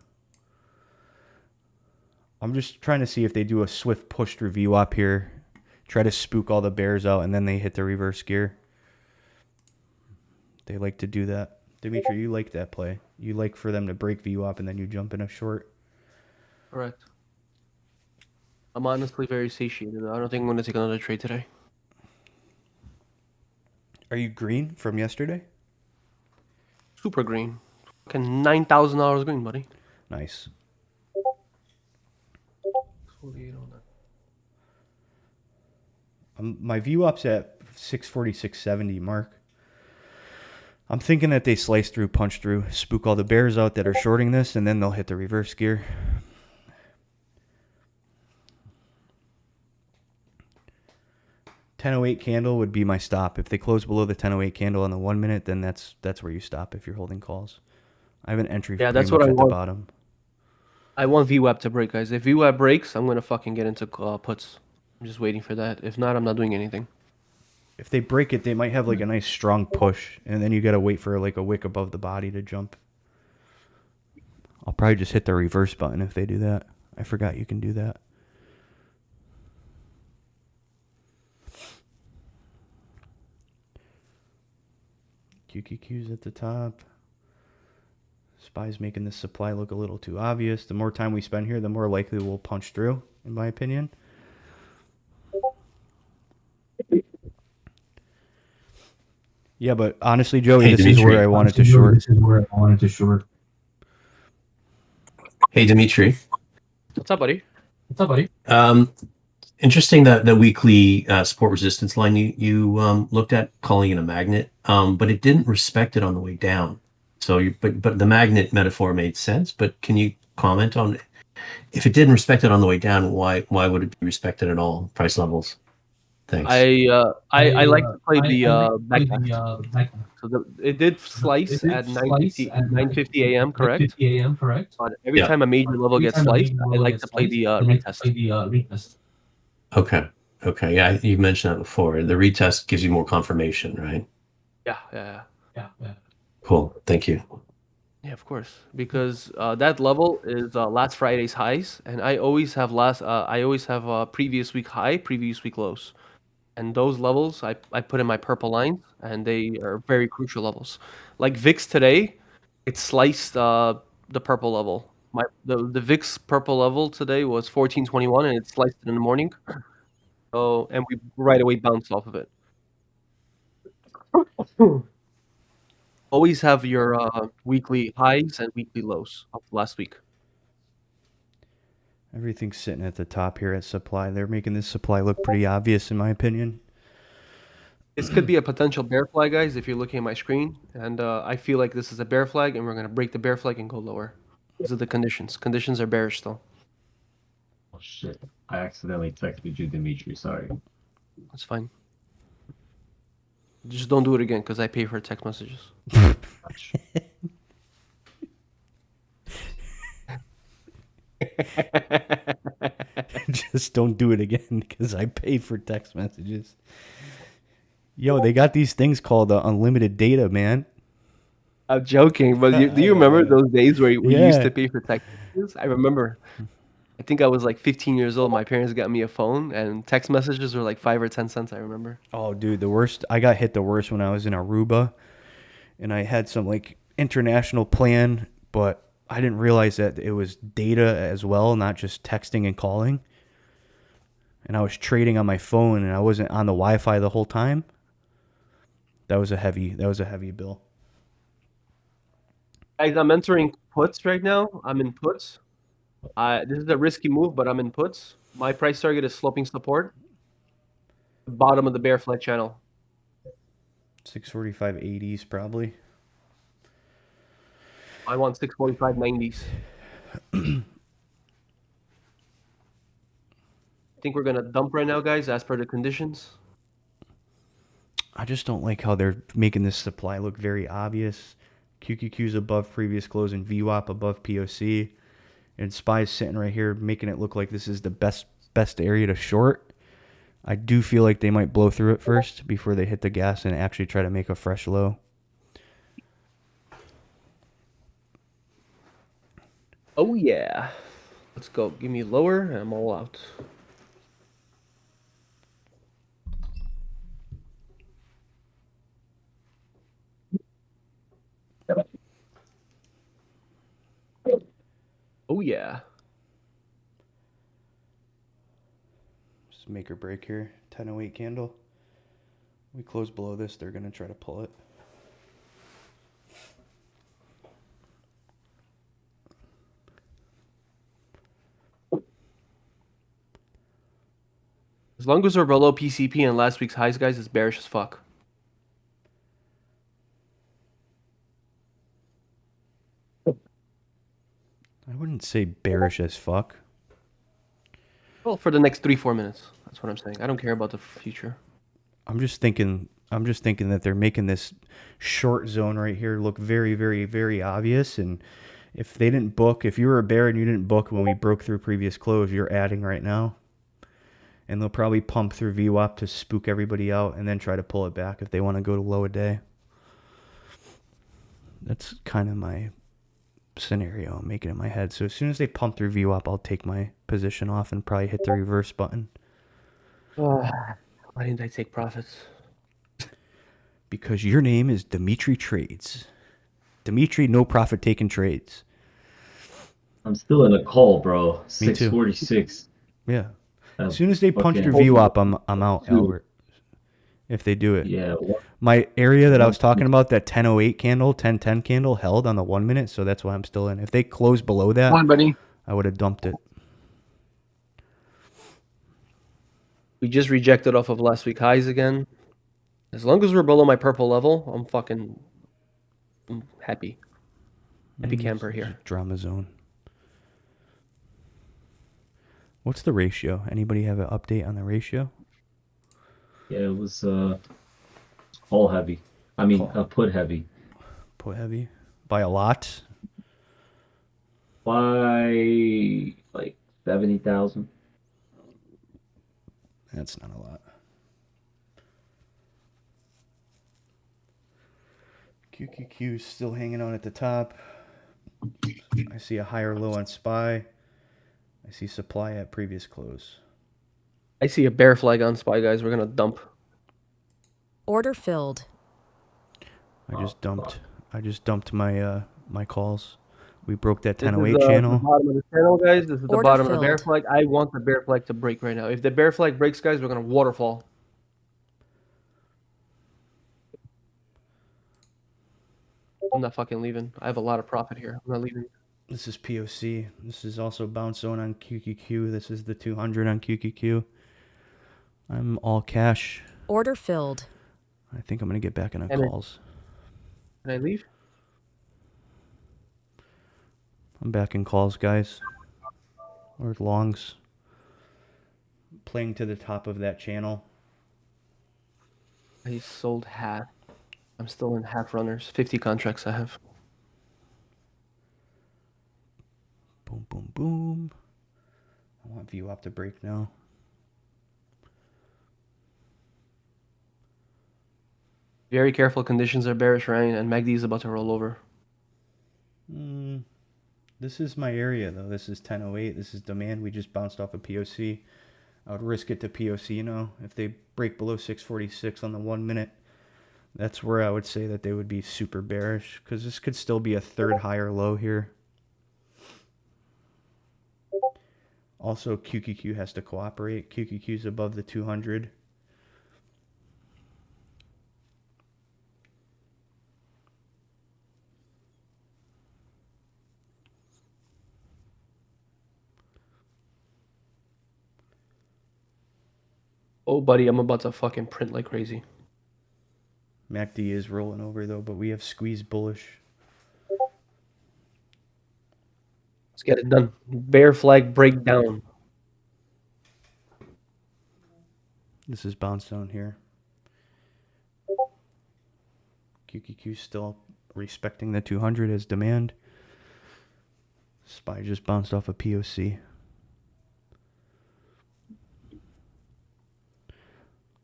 I'm just trying to see if they do a swift push through VWAP here. Try to spook all the bears out, and then they hit the reverse gear. They like to do that. Dimitri, you like that play. You like for them to break VWAP, and then you jump in a short.
Correct. I'm honestly very satiated. I don't think I'm going to take another trade today.
Are you green from yesterday?
Super green. Fucking $9,000 green, buddy.
Nice.
4809.
My VWAP's at 640, 670 mark. I'm thinking that they slice through, punch through, spook all the bears out that are shorting this, and then they'll hit the reverse gear. $10.08 candle would be my stop. If they close below the 10.08 candle on the 1 minute, then that's where you stop if you're holding calls. I have an entry
Yeah,
pretty
that's
much
what I
at the
want.
bottom.
I want VWAP to break, guys. If VWAP breaks, I'm going to fucking get into puts. I'm just waiting for that. If not, I'm not doing anything.
If they break it, they might have like a nice strong push, and then you got to wait for like a wick above the body to jump. I'll probably just hit the reverse button if they do that. I forgot you can do that. QQQ's at the top. SPY's making this supply look a little too obvious. The more time we spend here, the more likely we'll punch through, in my opinion. Yeah, but honestly, Joey,
Hey,
this
Dimitri.
is where I wanted to short.
This is where I wanted to short. Hey, Dimitri.
What's up, buddy?
What's up, buddy? Interesting that the weekly support resistance line you looked at, calling it a magnet, but it didn't respect it on the way down. So, but the magnet metaphor made sense. But can you comment on if it didn't respect it on the way down? Why would it be respected at all? Price levels. Thanks.
I like to play the backtest. So it did slice at 9:50 a.m. correct?
9:50 a.m. correct?
But every time a major level gets sliced, I like to play the retest.
Okay. Yeah, you mentioned that before. The retest gives you more confirmation, right?
Yeah.
Cool. Thank you.
Yeah, of course, because that level is last Friday's highs, and I always have previous week high, previous week lows, and those levels I put in my purple lines, and they are very crucial levels. Like VIX today, it sliced the purple level. The VIX purple level today was 1421, and it sliced it in the morning. So and we right away bounced off of it. Always have your weekly highs and weekly lows of last week.
Everything's sitting at the top here at supply. They're making this supply look pretty obvious, in my opinion.
This could be a potential bear flag, guys, if you're looking at my screen. And I feel like this is a bear flag, and we're going to break the bear flag and go lower. These are the conditions. Conditions are bearish still.
Oh shit! I accidentally texted you, Dimitri. Sorry.
That's fine. Just don't do it again, because I pay for text messages.
Just don't do it again because I pay for text messages. Yo, they got these things called unlimited data, man.
I'm joking, but do you remember those days where we used
Yeah.
to pay for text messages? I remember. I think I was like 15 years old. My parents got me a phone, and text messages were like 5 or 10 cents. I remember.
Oh, dude, the worst. I got hit the worst when I was in Aruba, and I had some like international plan, but I didn't realize that it was data as well, not just texting and calling. And I was trading on my phone, and I wasn't on the Wi-Fi the whole time. That was a heavy bill.
Guys, I'm entering puts right now. I'm in puts. This is a risky move, but I'm in puts. My price target is sloping support. Bottom of the bear flag channel.
645.80s probably.
I want 645.90s. I think we're gonna dump right now, guys, as per the conditions.
I just don't like how they're making this supply look very obvious. QQQ's above previous close and VWAP above POC. And SPY's sitting right here making it look like this is the best area to short. I do feel like they might blow through it first before they hit the gas and actually try to make a fresh low.
Oh yeah. Let's go. Give me lower and I'm all out. Oh yeah.
This is make or break here. 10:08 candle. We close below this, they're going to try to pull it.
As long as we're below PCP and last week's highs, guys, it's bearish as fuck.
I wouldn't say bearish as fuck.
Well, for the next 3-4 minutes. That's what I'm saying. I don't care about the future.
I'm just thinking that they're making this short zone right here look very, very, very obvious. And if they didn't book, if you were a bear and you didn't book when we broke through previous close, you're adding right now. And they'll probably pump through VWAP to spook everybody out and then try to pull it back if they want to go to low a day. That's kind of my scenario I'm making in my head. So as soon as they pump through VWAP, I'll take my position off and probably hit the reverse button.
Why didn't I take profits?
Because your name is Dimitri Trades. Dimitri, no profit taking trades.
I'm still in a call, bro.
Me too.
646.
Yeah. As soon as they punch through VWAP, I'm out, Albert. If they do it.
Yeah.
My area that I was talking about, that 10:08 candle, 10:10 candle, held on the 1 minute, so that's why I'm still in. If they close below that, I would have dumped it.
We just rejected off of last week highs again. As long as we're below my purple level, I'm happy. Happy camper here.
Drama zone. What's the ratio? Anybody have an update on the ratio?
Yeah, it was call heavy. I mean, put heavy.
Put heavy? By a lot?
By like 70,000.
That's not a lot. QQQ is still hanging on at the top. I see a higher low on SPY. I see supply at previous close.
I see a bear flag on SPY, guys. We're going to dump.
Order filled.
I just dumped my my calls. We broke that
This is
10:08 channel.
the bottom of the channel, guys. This is the
Order
bottom of the bear
filled.
flag. I want the bear flag to break right now. If the bear flag breaks, guys, we're going to waterfall. I'm not fucking leaving. I have a lot of profit here. I'm not leaving.
This is POC. This is also bounce zone on QQQ. This is the 200 on QQQ. I'm all cash.
Order filled.
I think I'm going to get back in on
Can I-
calls.
Can I leave?
I'm back in calls, guys. Or longs. Playing to the top of that channel.
I sold half. I'm still in half runners. 50 contracts I have.
Boom, boom, boom. I want VWAP to break now.
Very careful. Conditions are bearish, Ryan, and MACD is about to roll over.
This is my area, though. This is 10:08. This is demand. We just bounced off a POC. I would risk it to POC, you know. If they break below 646 on the 1 minute, that's where I would say that they would be super bearish, because this could still be a third higher low here. Also, QQQ has to cooperate. QQQ is above the 200.
Oh, buddy, I'm about to fucking print like crazy.
MACD is rolling over, though, but we have squeezed bullish.
Let's get it done. Bear flag breakdown.
This is bounce zone here. QQQ still respecting the 200 as demand. SPY just bounced off a POC.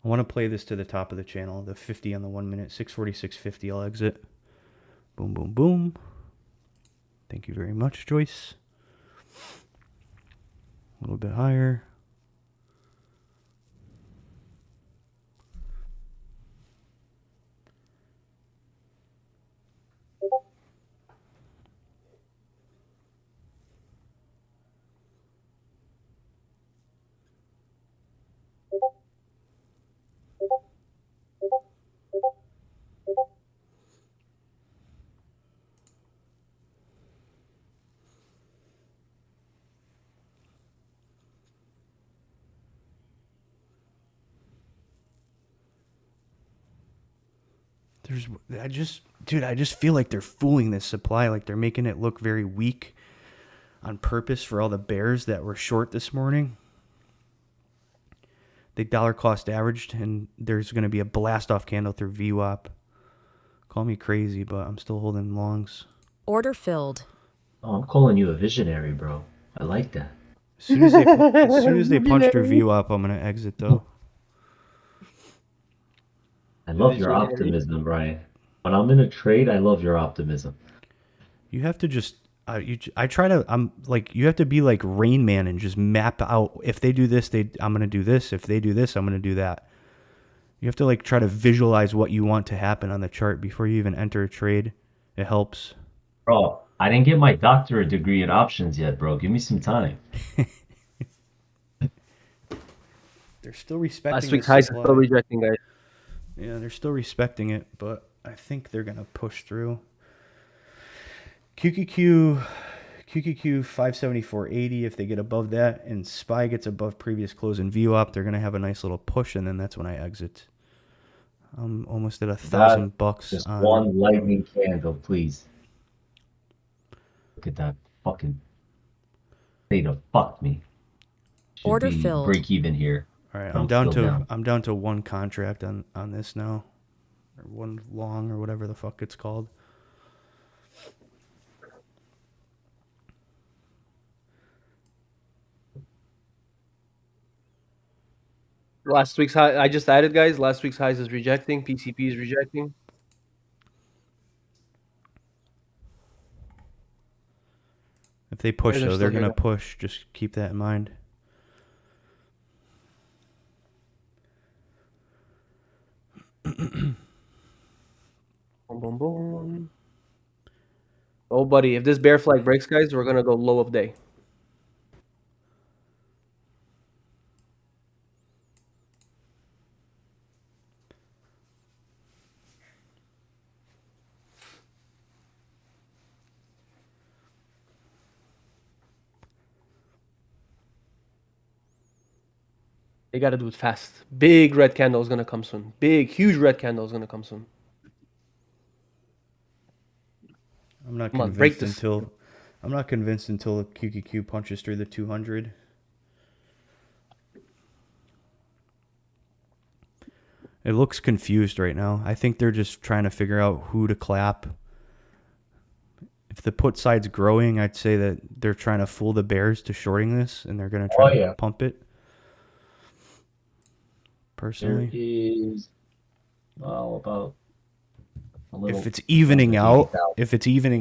I want to play this to the top of the channel. The 50 on the 1 minute. 646.50 I'll exit. Boom, boom, boom. Thank you very much, Joyce. A little bit higher. I just feel like they're fooling this supply. Like they're making it look very weak on purpose for all the bears that were short this morning. They dollar cost averaged, and there's going to be a blast off candle through VWAP. Call me crazy, but I'm still holding longs.
Order filled.
Oh, I'm calling you a visionary, bro. I like that.
As soon as they punch through VWAP, I'm going to exit though.
I love your optimism, Brian. When I'm in a trade, I love your optimism.
You have to just I try to you have to be like Rain Man and just map out, if they do this, I'm going to do this. If they do this, I'm going to do that. You have to like try to visualize what you want to happen on the chart before you even enter a trade. It helps.
Bro, I didn't get my doctorate degree in options yet, bro. Give me some time.
They're still respecting
Last week's
the
highs are
supply.
still rejecting, guys.
Yeah, they're still respecting it, but I think they're going to push through. QQQ 574.80. If they get above that and SPY gets above previous close in VWAP, they're going to have a nice little push, and then that's when I exit. I'm almost at $1,000
Just
on
one lightning candle, please. Look at that fucking thing to fuck me. Should
Order
be
filled.
break even here.
All right,
I'm
I'm down to one contract on this now, or one long, or whatever the fuck it's called.
Last week's high, I just added, guys. Last week's highs is rejecting. PCP is rejecting.
If they push,
Yeah, they're
though, they're
still
going to
here.
push. Just keep that in mind.
Boom, boom, boom. Oh, buddy, if this bear flag breaks, guys, we're gonna go low of day. They gotta do it fast. Big red candle is gonna come soon. Big, huge red candle is gonna come soon.
I'm not
Come on, break
convinced
this.
until the QQQ punches through the 200. It looks confused right now. I think they're just trying to figure out who to clap. If the put side's growing, I'd say that they're trying to fool the bears to shorting this, and they're going to try to pump it. Personally,
There is about a little.
if it's evening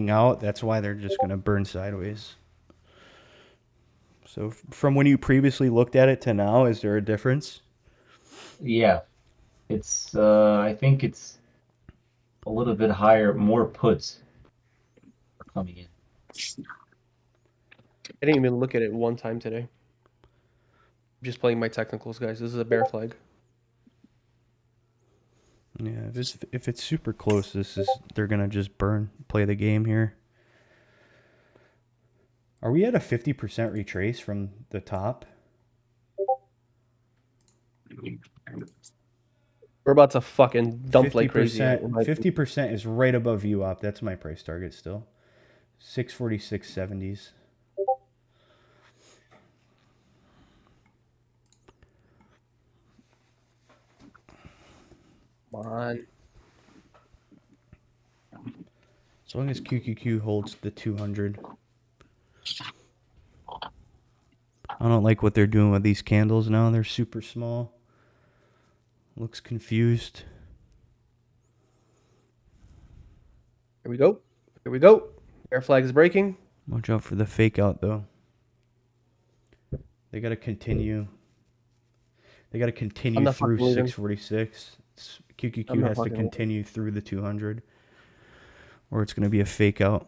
out, that's why they're just going to burn sideways. So from when you previously looked at it to now, is there a difference?
Yeah, it's. I think it's a little bit higher. More puts are coming in.
I didn't even look at it one time today. I'm just playing my technicals, guys. This is a bear flag.
Yeah, if it's super close, they're gonna just play the game here. Are we at a 50% retrace from the top?
We're about to fucking dump like crazy.
50% is right above VWAP. That's my price target still. 646.70s.
Come on.
As long as QQQ holds the 200. I don't like what they're doing with these candles now. They're super small. Looks confused.
Here we go. Here we go. Bear flag is breaking.
Watch out for the fake out, though. They got to continue. They got to continue
not
through
fucking leaving.
646.
I'm
QQQ
not
has to
fucking leaving.
continue through the 200, or it's going to be a fake out.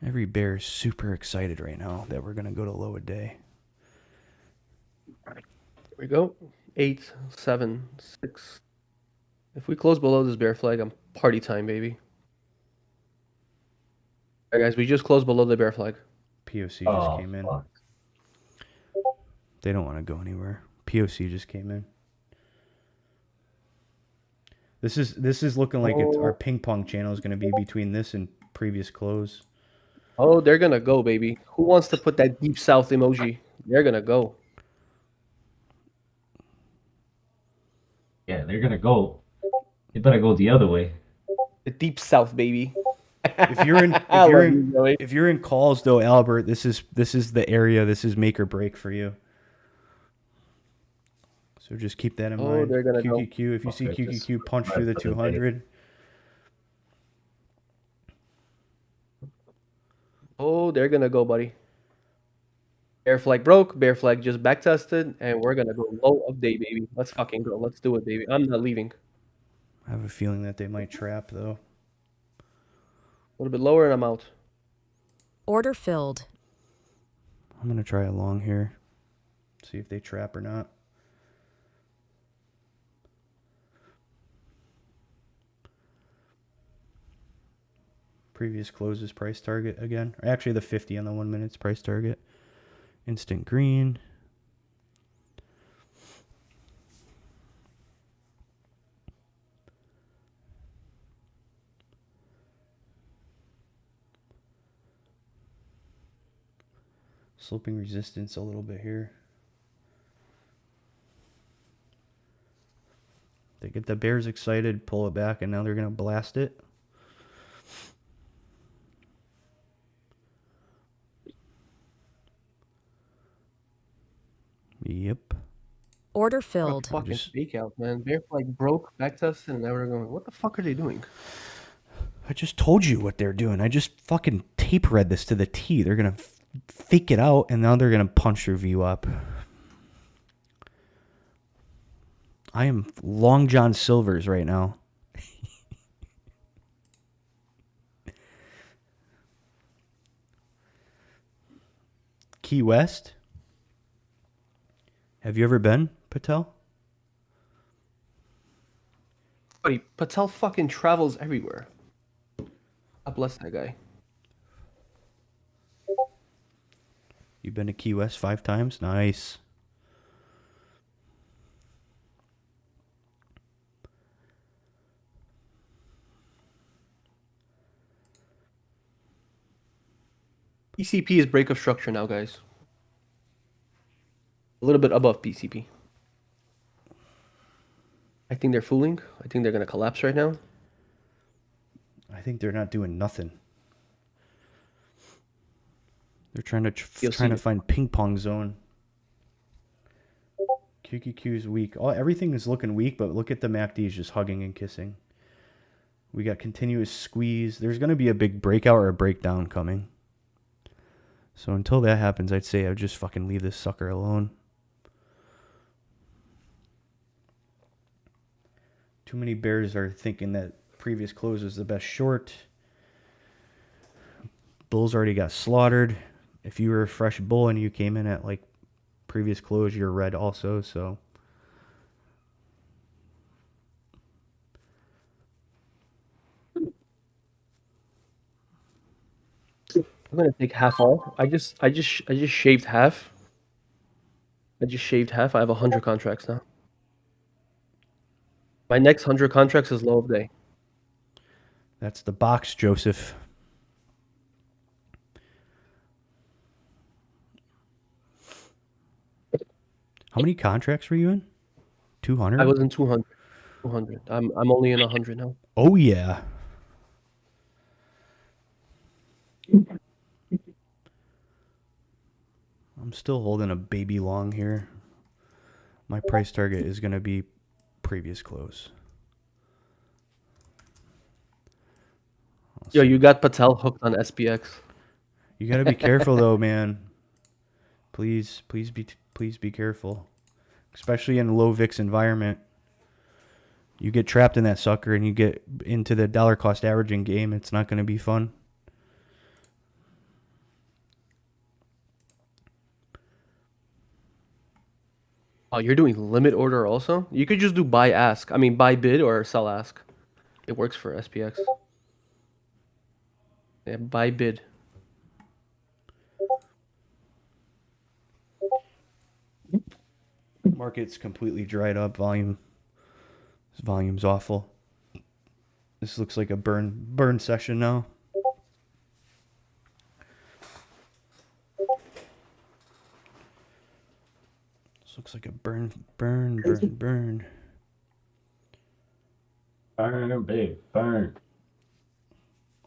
Every bear is super excited right now that we're going to go to low a day.
Here we go. 8, 7, 6. If we close below this bear flag, I'm party time, baby. All right, guys, we just closed below the bear flag.
POC just
Oh,
came in.
fuck.
They don't want to go anywhere. POC just came in. This is looking like our ping pong channel is going to be between this and previous close.
Oh, they're gonna go, baby. Who wants to put that deep south emoji? They're gonna go.
Yeah, they're gonna go. They better go the other way.
The deep south, baby.
If you're in
I love you, Joey.
if you're in calls though, Albert, this is the area. This is make or break for you. So just keep that in mind.
They're gonna go.
QQQ. If you see
Okay,
QQQ punch through the
for the day.
200,
Oh, they're gonna go, buddy. Bear flag broke. Bear flag just back tested, and we're gonna go low of day, baby. Let's fucking go. Let's do it, baby. I'm not leaving.
I have a feeling that they might trap though.
A little bit lower, and I'm out.
Order filled.
I'm gonna try a long here. See if they trap or not. Previous closes price target again. Or actually the 50 on the 1 minute's price target. Instant green. Sloping resistance a little bit here. They get the bears excited, pull it back, and now they're going to blast it. Yep.
Order
What
filled.
a fucking
Just-
fake out, man. Bear flag broke, back tested, and now we're going. What the fuck are they doing?
I just told you what they're doing. I just fucking tape read this to the T. They're going to fake it out, and now they're going to punch their view up. I am Long John Silver's right now. Key West? Have you ever been, Patel?
Buddy, Patel fucking travels everywhere. God bless that guy.
You've been to Key West 5 times? Nice.
PCP is break of structure now, guys. A little bit above PCP. I think they're fooling. I think they're gonna collapse right now.
I think they're not doing nothing. They're trying to
You'll
trying
see
to
it.
find ping pong zone. QQQ is weak. Oh, everything is looking weak, but look at the MACDs just hugging and kissing. We got continuous squeeze. There's going to be a big breakout or a breakdown coming. So until that happens, I'd say I would just fucking leave this sucker alone. Too many bears are thinking that previous close was the best short. Bulls already got slaughtered. If you were a fresh bull and you came in at like previous close, you're red also, so
I'm gonna take half all. I just shaved half. I just shaved half. I have 100 contracts now. My next 100 contracts is low of day.
that's the box, Joseph. How many contracts were you in? 200?
I was in 200. 200. I'm only in 100 now.
Oh yeah. I'm still holding a baby long here. My price target is going to be previous close.
Yo, you got Patel hooked on SPX.
You got to be careful though, man. Please be careful. Especially in a low VIX environment. You get trapped in that sucker and you get into the dollar cost averaging game, it's not going to be fun.
Oh, you're doing limit order also? You could just do buy ask. I mean, buy bid or sell ask. It works for SPX. Yeah, buy bid.
Market's completely dried up. Volume's awful. This looks like a burn session now. This looks like a burn.
Burn, big, burn.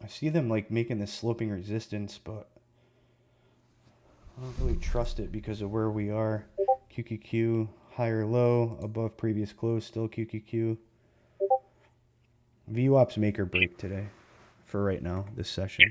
I see them like making this sloping resistance, but I don't really trust it because of where we are. QQQ, higher low, above previous close, still QQQ. VWAP's make or break today for right now, this session.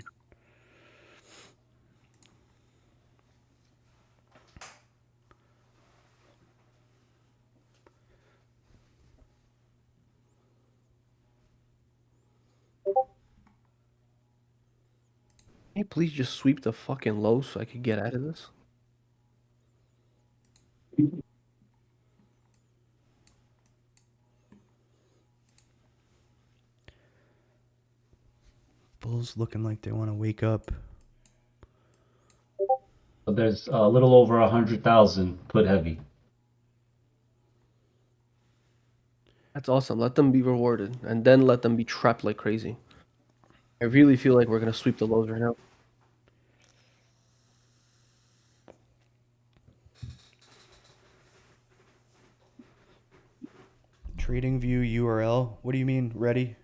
Can you please just sweep the fucking low so I could get out of this?
Bulls looking like they want to wake up.
But there's a little over 100,000 put heavy.
That's awesome. Let them be rewarded, and then let them be trapped like crazy. I really feel like we're gonna sweep the lows right now.
Trading view URL. What do you mean, ready?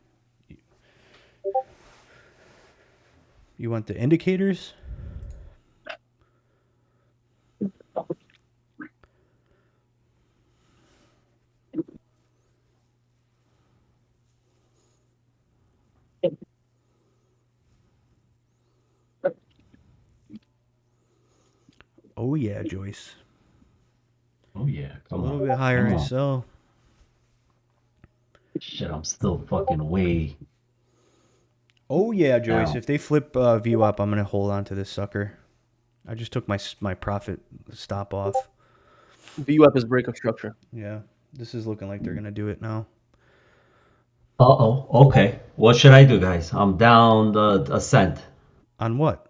You want the indicators? Oh yeah, Joyce.
Oh yeah,
A
come
little
on.
bit higher
Come on.
ISO.
Shit, I'm still fucking way.
Oh yeah, Joyce.
Ow.
If they flip VWAP, I'm gonna hold on to this sucker. I just took my profit stop off.
VUP is break of structure.
Yeah, this is looking like they're gonna do it now.
Uh-oh. Okay. What should I do, guys? I'm down a cent.
On what?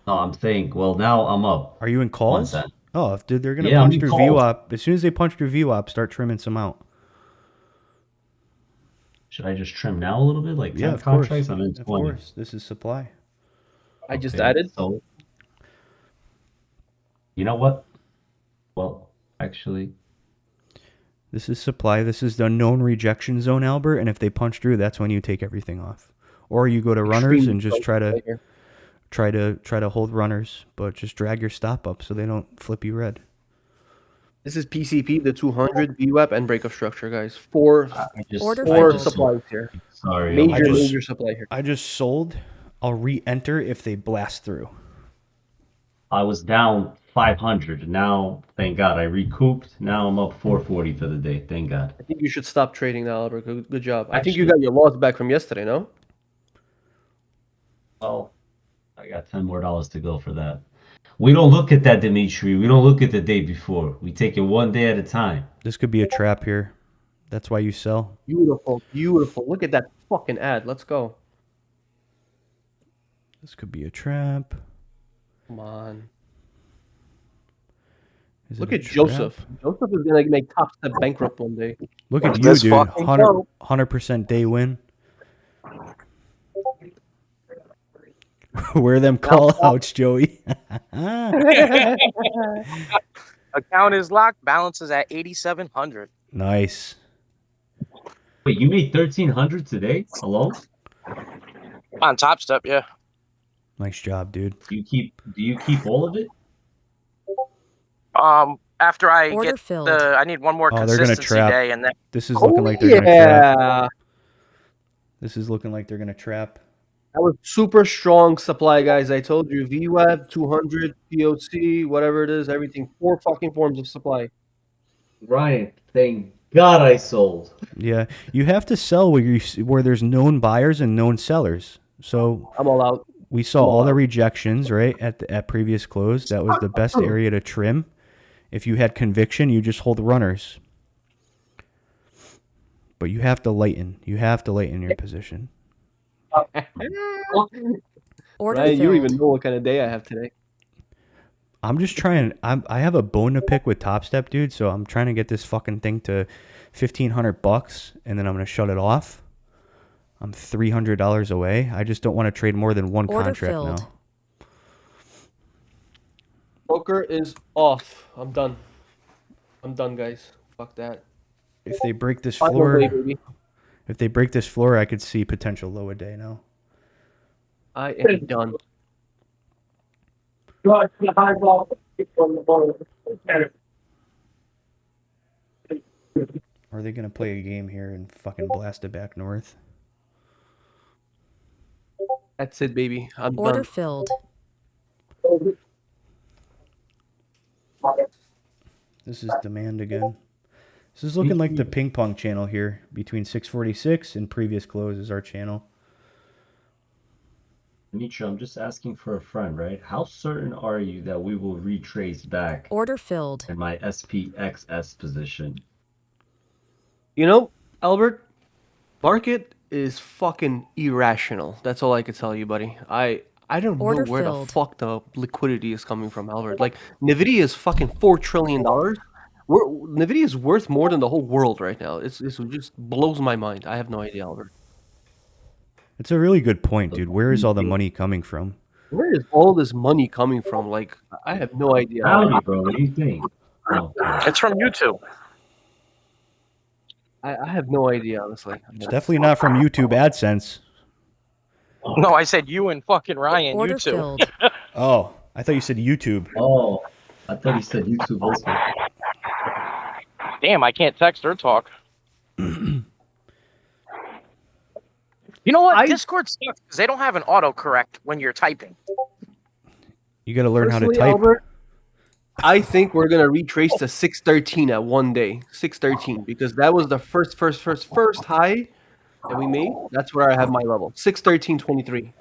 No, I'm saying, well, now I'm up
Are you in
1
calls?
cent.
Oh, if they're gonna
Yeah, I'm
punch
in
through
calls.
VWAP, as soon as they punch through VWAP, start trimming some out.
Should I just trim now a little bit? Like 10
Yeah, of course.
contracts? I'm in
Of
20.
course, this is supply.
I just
Okay,
added.
So, you know what? Well, actually,
This is supply. This is the known rejection zone, Albert. And if they punch through, that's when you take everything off, or you go to runners
Extreme
and just
right here.
try to hold runners, but just drag your stop up so they don't flip you red.
This is PCP, the 200 VWAP and break of structure, guys. Four
Order
four
filled.
supplies here.
sorry.
Major supply here.
I just sold. I'll re-enter if they blast through.
I was down 500. Now, thank God, I recouped. Now I'm up 440 for the day. Thank God.
I think you should stop trading now, Albert. Good job. I think
Actually-
you got your loss back from yesterday, no?
Well, I got $10 more to go for that. We don't look at that, Dimitri. We don't look at the day before. We take it one day at a time.
This could be a trap here. That's why you sell.
Beautiful, beautiful. Look at that fucking ad. Let's go.
This could be a trap.
Come on.
Is it
Look
a
at
trap?
Joseph. Joseph is gonna make Top Step bankrupt one day.
Look at you,
Let's
dude.
fucking go.
100% day win. Where are them call outs, Joey?
Account is locked. Balance is at 8,700.
Nice.
Wait, you made 1,300 today alone?
On Top Step, yeah.
Nice job, dude.
Do you keep all of it?
After I
Order
get
filled.
I need one more
Oh, they're gonna
consistency
trap.
day, and then
This is looking like they're gonna trap.
yeah.
This is looking like they're gonna trap.
That was super strong supply, guys. I told you, VWAP, 200, POC, whatever it is, everything. 4 fucking forms of supply.
Ryan, thank God I sold.
Yeah, you have to sell where there's known buyers and known sellers. So
I'm all out.
we saw all the rejections right at previous close. That was the best area to trim. If you had conviction, you just hold runners. But you have to lighten. You have to lighten your position.
Order
Ryan, you don't
filled.
even know what kind of day I have today.
I'm just trying. I have a bone to pick with Top Step, dude. So I'm trying to get this fucking thing to $1,500, and then I'm gonna shut it off. I'm $300 away. I just don't want to trade more than one
Order
contract
filled.
now.
Broker is off. I'm done. I'm done, guys. Fuck that.
If they break this
Final
floor,
day, baby.
if they break this floor, I could see potential low a day now.
I am done.
Are they gonna play a game here and fucking blast it back north?
That's it, baby. I'm
Order
done.
filled.
This is demand again. This is looking like the ping pong channel here between 646 and previous close is our channel.
Nietzsche, I'm just asking for a friend, right? How certain are you that we will retrace back
Order filled.
in my SPXS position?
You know, Albert, market is fucking irrational. That's all I can tell you, buddy. I don't
Order
know where
filled.
the fuck the liquidity is coming from, Albert. Like, Nvidia is fucking $4 trillion. Nvidia is worth more than the whole world right now. It just blows my mind. I have no idea, Albert.
It's a really good point, dude. Where is all the money coming from?
Where is all this money coming from? Like, I have no idea.
Howdy, bro. What do you think? Oh,
It's from YouTube.
I have no idea, honestly.
It's definitely not from YouTube AdSense.
No, I said you and fucking Ryan.
Order
You two.
filled.
Oh, I thought you said YouTube.
oh, I thought he said YouTube also.
Damn, I can't text or talk. You know what? Discord sucks because they don't have an autocorrect when you're typing.
You got to learn how to
Personally,
type.
Albert, I think we're gonna retrace to 613 at one day. 613 because that was the first high that we made. That's where I have my level. 613.23.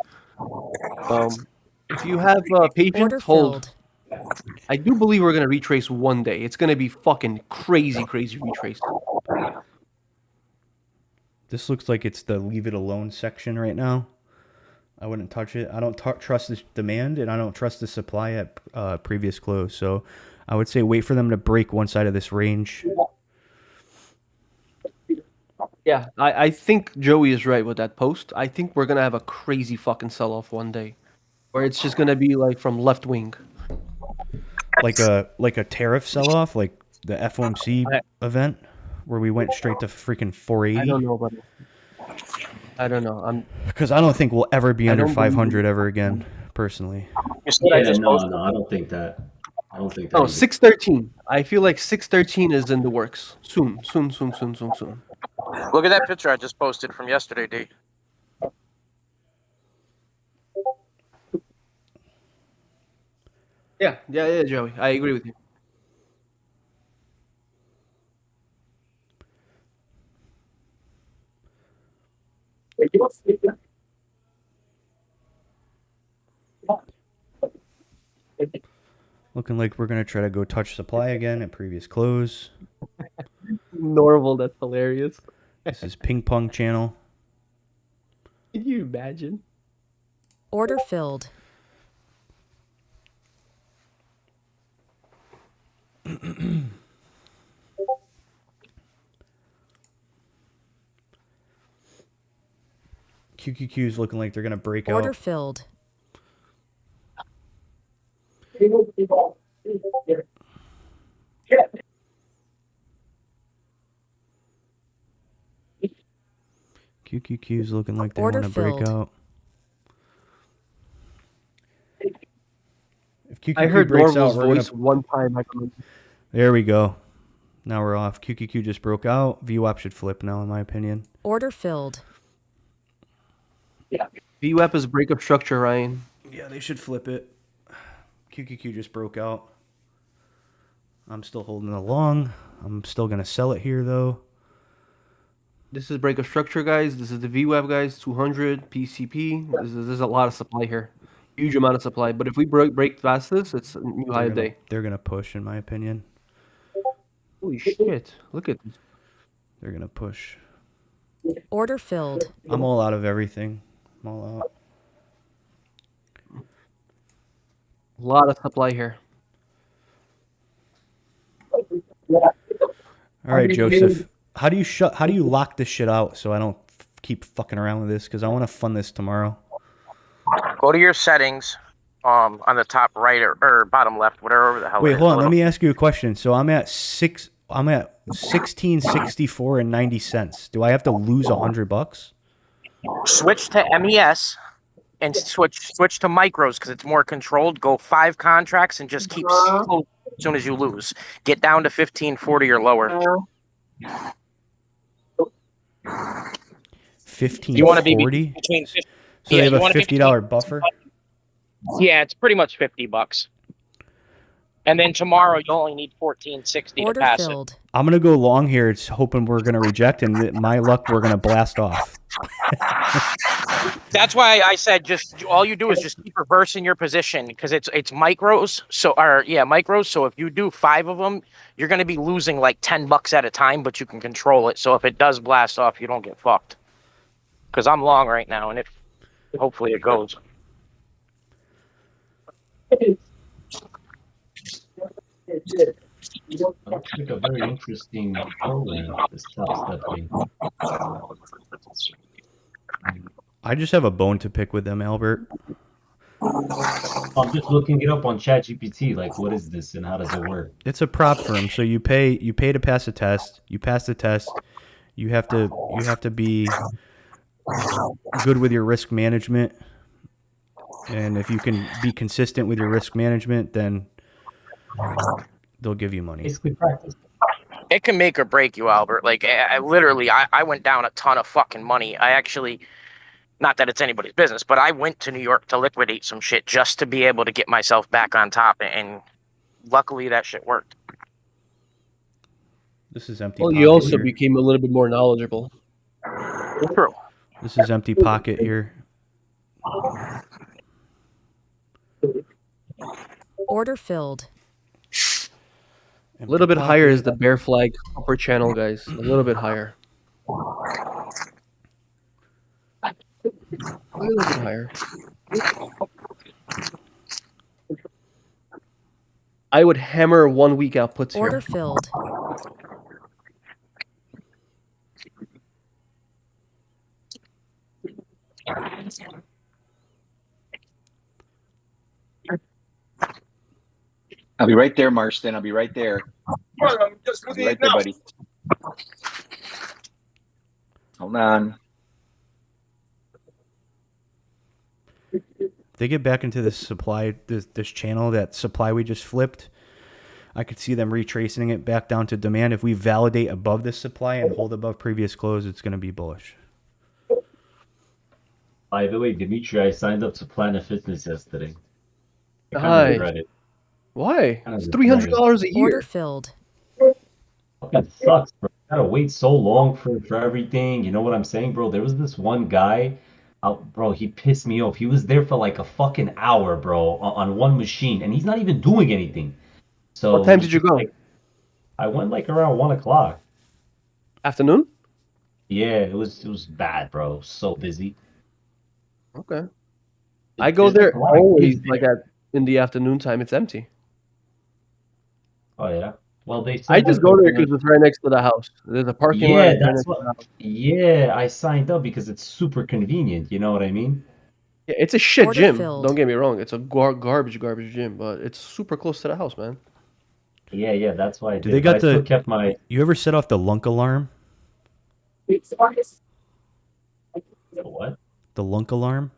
If you have
Order
patience, hold.
filled.
I do believe we're gonna retrace one day. It's gonna be fucking crazy retrace.
This looks like it's the leave it alone section right now. I wouldn't touch it. I don't trust the demand, and I don't trust the supply at previous close. So I would say wait for them to break one side of this range.
Yeah, I think Joey is right with that post. I think we're gonna have a crazy fucking sell-off one day, where it's just gonna be like from left wing.
Like a tariff sell-off, like the FOMC event, where we went straight to freaking 480.
I don't know, buddy. I don't know.
Because I don't think we'll ever be under
don't believe
500 ever again, personally.
You see what I
Yeah,
just
no,
posted?
I don't think that. I don't think that.
No,
either.
613. I feel like 613 is in the works. Soon.
Look at that picture I just posted from yesterday, D.
Yeah, Joey. I agree with you.
Looking like we're going to try to go touch supply again at previous close.
Normal, that's hilarious.
This is ping pong channel.
Can you imagine?
Order filled.
QQQ is looking like they're going to break
Order
out.
filled.
QQQ is looking like they
Order
want to break
filled.
out. If QQQ
I heard
breaks
Norval's
out, we're
voice
gonna...
one time. I can...
There we go. Now we're off. QQQ just broke out. VWAP should flip now, in my opinion.
Order filled.
VWAP is breakup structure, Ryan.
Yeah, they should flip it. QQQ just broke out. I'm still holding the long. I'm still going to sell it here, though.
This is breakup structure, guys. This is the VWAP, guys. 200 PCP. There's a lot of supply here. Huge amount of supply. But if we break past this, it's a new high day.
They're going to push, in my opinion.
Holy shit. Look at this.
They're going to push.
Order filled.
I'm all out of everything. I'm all out.
A lot of supply here.
All right, Joseph. How do you lock this shit out so I don't keep fucking around with this? Because I want to fund this tomorrow.
Go to your settings, on the top right or bottom left, whatever the hell.
Wait,
it is,
hold on.
the
Let
little-
me ask you a question. So I'm at 1664 and 90 cents. Do I have to lose $100?
Switch to MES and switch to micros because it's more controlled. Go 5 contracts and just keep as soon as you lose. Get down to 1540 or lower.
1540.
You want to be between 50.
So they have a $50 buffer.
Yeah, it's pretty much $50. And then tomorrow you only need 1460 to
Order
pass
filled.
I'm gonna go long here. It's hoping we're gonna reject, and my luck, we're gonna blast off.
it. That's why I said just all you do is just keep reversing your position because it's micros. Micros. So if you do 5 of them, you're going to be losing like $10 at a time, but you can control it. So if it does blast off, you don't get fucked. Because I'm long right now, and hopefully it goes.
Looks like a very interesting program, this top stepping.
I just have a bone to pick with them, Albert.
I'm just looking it up on ChatGPT. Like, what is this and how does it work?
It's a prop firm, so you pay to pass a test. You pass the test. You have to be good with your risk management, and if you can be consistent with your risk management, then they'll give you money.
Basically, practice.
It can make or break you, Albert. Like I literally went down a ton of fucking money. I actually, not that it's anybody's business, but I went to New York to liquidate some shit just to be able to get myself back on top, and luckily that shit worked.
This is empty.
Well,
pocket
you also
here.
became a little bit more knowledgeable.
True.
This is empty pocket here.
Order filled.
A little bit higher is the bear flag upper channel, guys. A little bit higher. A little bit higher. I would hammer 1 week outputs here.
Order filled.
I'll be right there, Marston. I'll be right there. I'll be right there, buddy. Hold on.
If they get back into this supply, this channel, that supply we just flipped, I could see them retracing it back down to demand. If we validate above this supply and hold above previous close, it's going to be bullish.
By the way, Dimitri, I signed up to Planet Fitness yesterday. I kind
Hi.
of regret it.
Why?
Kind of
It's
regret
$300 a
Order
year.
filled.
It sucks, bro. Gotta wait so long for everything. You know what I'm saying, bro? There was this one guy out, bro. He pissed me off. He was there for like a fucking hour, bro, on one machine, and he's not even doing anything. So
What time did you go?
I went like around 1 o'clock.
Afternoon?
Yeah, it was bad, bro. So busy.
Okay. I go
There's,
there
like, a lot of
always
kids
like
there.
in the afternoon time. It's empty.
Oh yeah. Well, they.
I
said
just
that
go there
they're
because it's right next to the house. There's a parking lot.
Yeah,
right next
that's
to the
what.
house.
Yeah, I signed up because it's super convenient. You know what I mean?
Yeah, it's a shit
Order
gym.
filled.
Don't get me wrong. It's a garbage gym, but it's super close to the house, man.
Yeah, that's why I did.
They got
But I still
the-
kept my.
You ever set off the lunk alarm?
What?
The lunk alarm?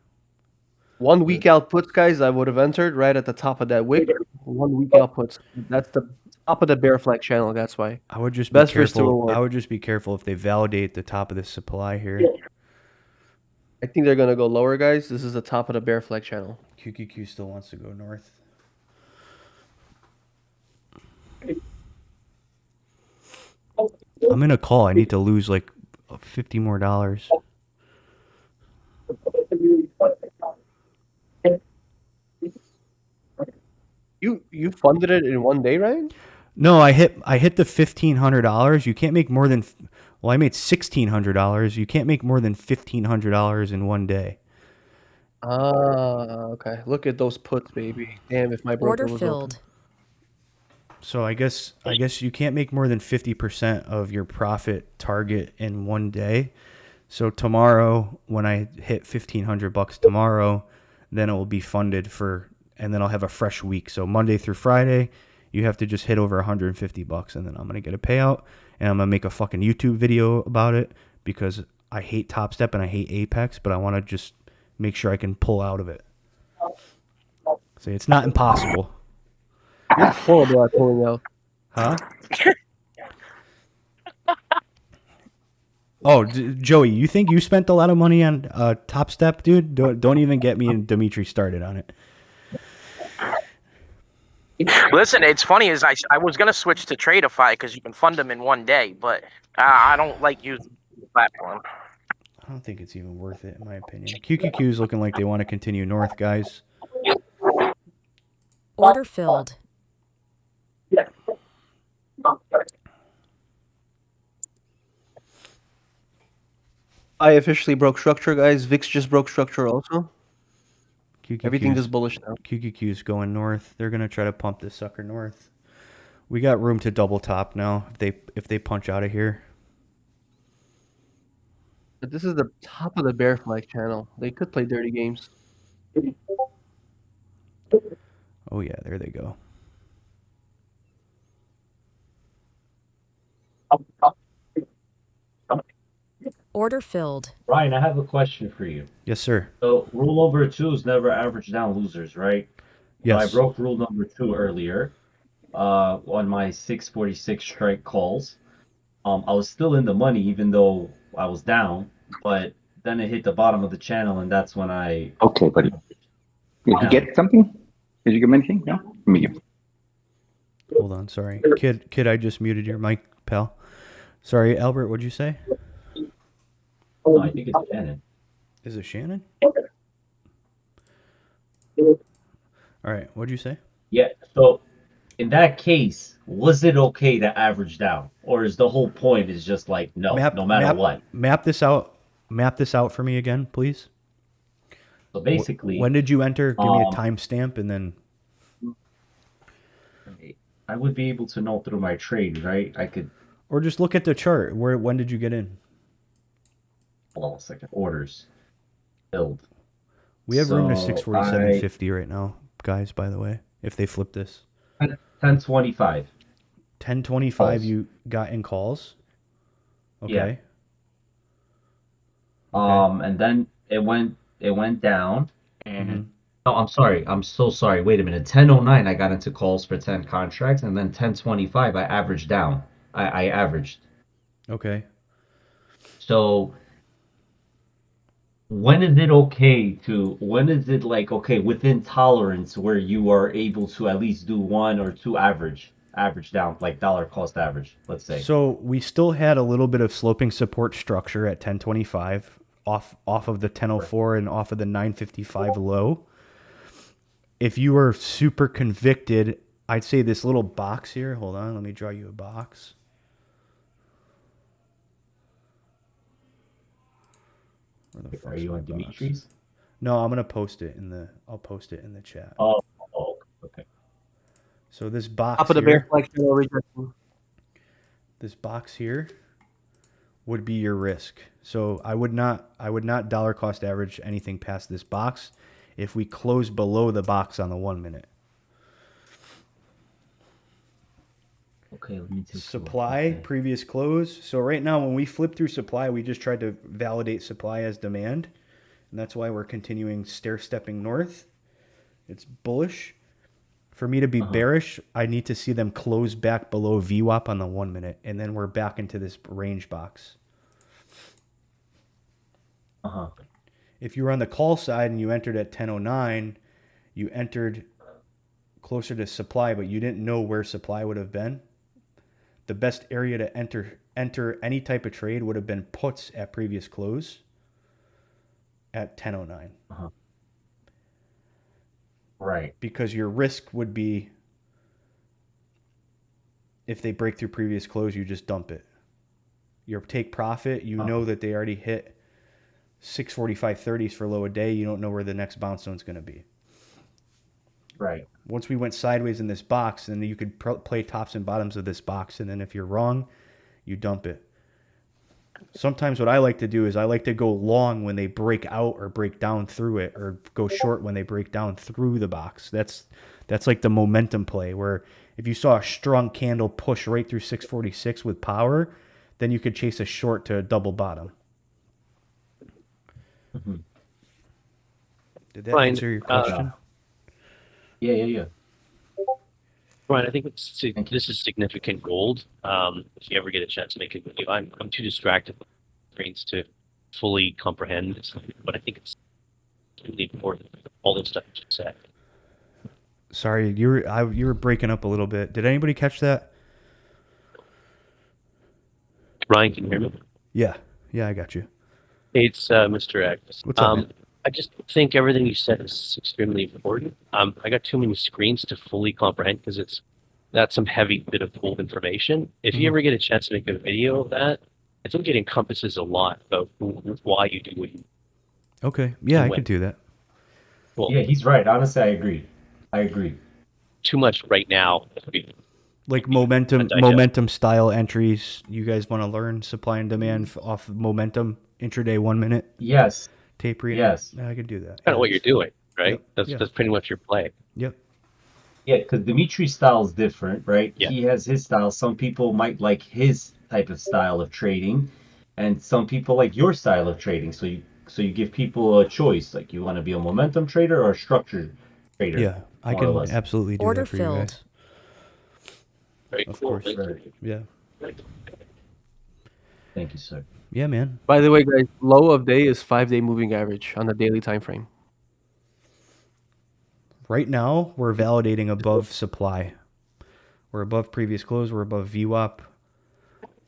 1 week outputs, guys. I would have entered right at the top of that wick. 1 week outputs. That's the top of the bear flag channel. That's why.
I would just
Best
be
risk to
careful.
reward.
I would just be careful if they validate the top of this supply here.
I think they're gonna go lower, guys. This is the top of the bear flag channel.
QQQ still wants to go north. I'm in a call. I need to lose like $50 more.
You funded it in 1 day, right?
No, I hit the $1,500. You can't make more than. Well, I made $1,600. You can't make more than $1,500 in 1 day.
Ah, okay. Look at those puts, baby. Damn, if my broker
Order
was
filled.
open.
So I guess you can't make more than 50% of your profit target in one day. So tomorrow, when I hit $1,500 tomorrow, then it will be funded for, and then I'll have a fresh week. So Monday through Friday, you have to just hit over $150, and then I'm gonna get a payout, and I'm gonna make a fucking YouTube video about it because I hate Top Step and I hate Apex, but I want to just make sure I can pull out of it. So it's not impossible.
You're horrible at pulling out.
Huh? Oh, Joey, you think you spent a lot of money on Top Step, dude? Don't even get me and Dimitri started on it.
Listen, it's funny is I was gonna switch to TradeHub because you can fund them in one day, but I don't like using the platform.
I don't think it's even worth it, in my opinion. QQQ is looking like they want to continue north, guys.
Order filled.
I officially broke structure, guys. VIX just broke structure also. Everything is bullish now.
QQQ's going north. They're gonna try to pump this sucker north. We got room to double top now if they punch out of here.
But this is the top of the bear flag channel. They could play dirty games.
Oh yeah, there they go.
Order filled.
Ryan, I have a question for you.
Yes, sir.
So rule over twos never average down losers, right?
Yes.
So I broke rule number 2 earlier on my 646 strike calls. I was still in the money even though I was down, but then it hit the bottom of the channel, and that's when I...
Okay, buddy. Did you get something? Did you get anything? No? Let me give.
Hold on, sorry. Kid, I just muted your mic, pal. Sorry, Albert, what'd you say?
No, I think it's Shannon.
Is it Shannon? All right, what'd you say?
Yeah, so in that case, was it okay to average down? Or is the whole point is just like, no, no matter what?
Map this out for me again, please.
So basically...
When did you enter? Give me a timestamp and then...
I would be able to know through my trade, right? I could...
Or just look at the chart. When did you get in?
Hold on a second. Orders. Build.
We have room to 647.50 right now, guys, by the way, if they flip this.
1025.
1025 you got in calls? Okay.
Yeah. And then it went down, and no, I'm sorry. I'm so sorry. Wait a minute. 1009 I got into calls for 10 contracts, and then 1025 I averaged down. I averaged.
Okay.
So when is it like, okay, within tolerance where you are able to at least do 1 or 2 average down, like dollar cost average, let's say?
So we still had a little bit of sloping support structure at 1025 off of the 1004 and off of the 955 low. If you were super convicted, I'd say this little box here, hold on, let me draw you a box.
Are you on Dimitri's?
No, I'm gonna post it I'll post it in the chat.
Oh, okay.
So this box
Top of the bear flag channel rejection.
This box here would be your risk. So I would not dollar cost average anything past this box if we close below the box on the 1 minute.
Okay, let me take
supply, previous close. So right now when we flip through supply, we just tried to validate supply as demand. And that's why we're continuing stair-stepping north. It's bullish. For me to be bearish, I need to see them close back below VWAP on the 1 minute. And then we're back into this range box. If you were on the call side and you entered at 1009, you entered closer to supply, but you didn't know where supply would have been. The best area to enter any type of trade would have been puts at previous close at 1009.
Right.
Because your risk would be if they break through previous close, you just dump it. Your take profit, you know that they already hit 645.30s for low a day. You don't know where the next bounce zone is going to be.
Right.
Once we went sideways in this box, then you could play tops and bottoms of this box, and then if you're wrong, you dump it. Sometimes what I like to do is I like to go long when they break out or break down through it, or go short when they break down through the box. That's like the momentum play, where if you saw a strong candle push right through 646 with power, then you could chase a short to a double bottom.
Mm-hmm.
Did that
Ryan,
answer your question?
Yeah.
Ryan, I think this is significant gold. If you ever get a chance to make a video, I'm too distracted with screens to fully comprehend this, but I think it's really important. All this stuff you just said.
Sorry, you were breaking up a little bit. Did anybody catch that?
Ryan, can you hear me?
Yeah, I got you.
It's Mr. X.
What's up, man?
I just think everything you said is extremely important. I got too many screens to fully comprehend because that's some heavy bit of gold information. If you ever get a chance to make a video of that, I think it encompasses a lot about why you do what you do.
Okay, yeah, I could do that.
Cool.
Yeah, he's right. Honestly, I agree.
Too much right now.
Like momentum style entries. You guys want to learn supply and demand off of momentum intraday 1 minute?
Yes.
Tape reading.
Yes.
I could do that.
That's kind of what you're doing, right?
Yep.
That's pretty much your play.
Yep.
Yeah, because Dimitri's style is different, right?
Yeah.
He has his style. Some people might like his type of style of trading, and some people like your style of trading. So you give people a choice. Like, you want to be a momentum trader or a structured trader.
Yeah, I can absolutely do
Order
that for you
filled.
guys.
Very
Of
cool.
course.
Right.
Yeah.
Thank you, sir.
Yeah, man.
By the way, guys, low of day is 5-day moving average on the daily time frame.
Right now, we're validating above supply. We're above previous close. We're above VWAP.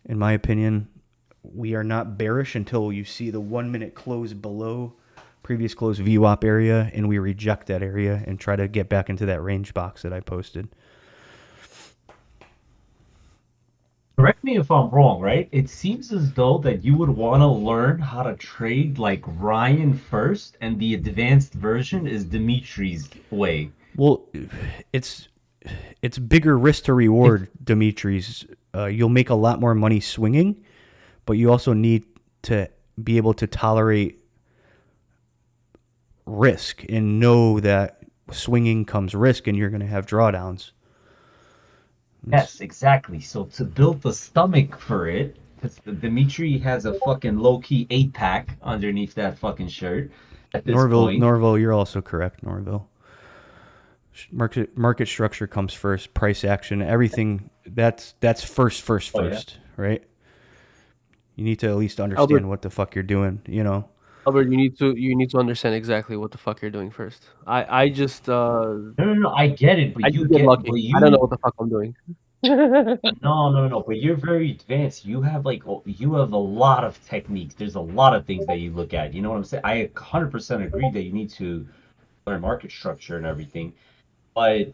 In my opinion, we are not bearish until you see the 1 minute close below previous close VWAP area, and we reject that area and try to get back into that range box that I posted.
Correct me if I'm wrong, right? It seems as though that you would want to learn how to trade like Ryan first, and the advanced version is Dimitri's way.
Well, it's bigger risk to reward, Dimitri's. You'll make a lot more money swinging, but you also need to be able to tolerate risk and know that swinging comes risk, and you're going to have drawdowns.
Yes, exactly. So to build the stomach for it, because Dimitri has a fucking low-key 8-pack underneath that fucking shirt at this point.
Norville, you're also correct, Norville. Market structure comes first, price action, everything, that's first, right? You need to at least understand what the fuck you're doing, you know?
Albert, you need to understand exactly what the fuck you're doing first. I just
No, I get it, but
I
you
just get lucky.
but
I don't know what the fuck I'm doing.
No, but you're very advanced. You have a lot of techniques. There's a lot of things that you look at. You know what I'm saying? I 100% agree that you need to learn market structure and everything, but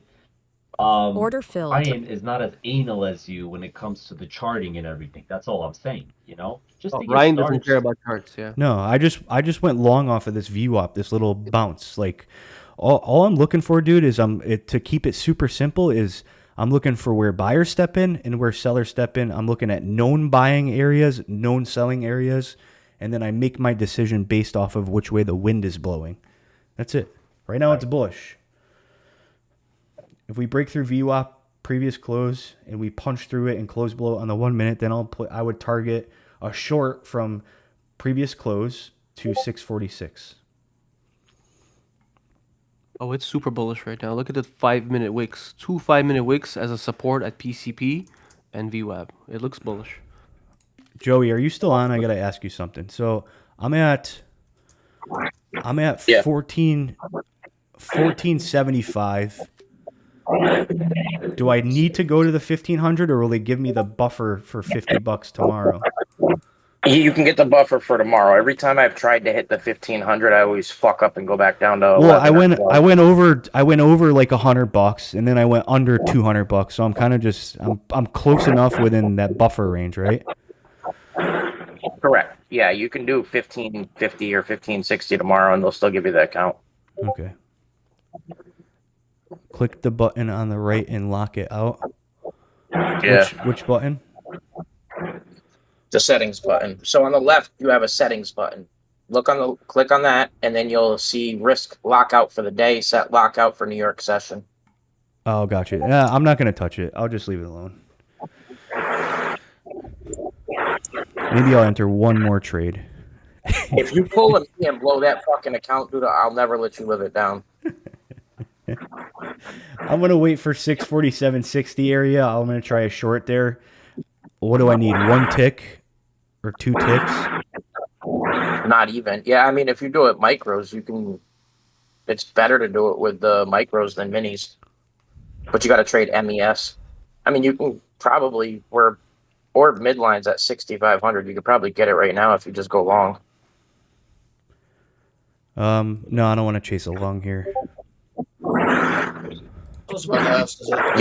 Order filled.
Ryan is not as anal as you when it comes to the charting and everything. That's all I'm saying. You know, just to get
Ryan
started.
doesn't care about charts. Yeah.
No, I just went long off of this VWAP, this little bounce. Like, all I'm looking for, dude, is to keep it super simple is I'm looking for where buyers step in and where sellers step in. I'm looking at known buying areas, known selling areas, and then I make my decision based off of which way the wind is blowing. That's it. Right now it's bullish. If we break through VWAP previous close and we punch through it and close below on the 1 minute, then I would target a short from previous close to 646.
Oh, it's super bullish right now. Look at the 5-minute wicks. 2 5-minute wicks as a support at PCP and VWAP. It looks bullish.
Joey, are you still on? I gotta ask you something. So I'm at 1475. Do I need to go to the 1500, or will they give me the buffer for $50 tomorrow?
You can get the buffer for tomorrow. Every time I've tried to hit the 1500, I always fuck up and go back down to.
Well, I went over like $100, and then I went under $200. So I'm kind of I'm close enough within that buffer range, right?
Correct. Yeah, you can do 1550 or 1560 tomorrow, and they'll still give you that count.
Okay. Click the button on the right and lock it out.
Yeah.
Which button?
The settings button. So on the left, you have a settings button. Click on that, and then you'll see risk lockout for the day, set lockout for New York session.
Oh, gotcha. Yeah, I'm not gonna touch it. I'll just leave it alone. Maybe I'll enter one more trade.
If you pull a me and blow that fucking account, dude, I'll never let you live it down.
I'm gonna wait for 647.60 area. I'm gonna try a short there. What do I need? 1 tick or 2 ticks?
Not even. Yeah, I mean, if you do it micros, you can. It's better to do it with the micros than minis, but you got to trade MES. I mean, you can probably or midlines at 6,500. You could probably get it right now if you just go long.
No, I don't want to chase a long here.
You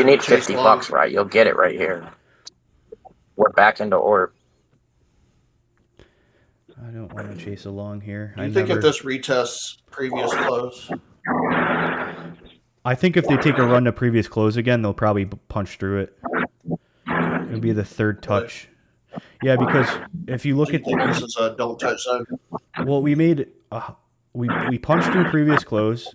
need $50, right? You'll get it right here. We're back into orb.
I don't want to chase a long here.
Do you think if this retests previous close?
I think if they take a run to previous close again, they'll probably punch through it. It'll be the third touch. Yeah, because if you look at
this is a don't touch zone.
Well, we made we punched through previous close.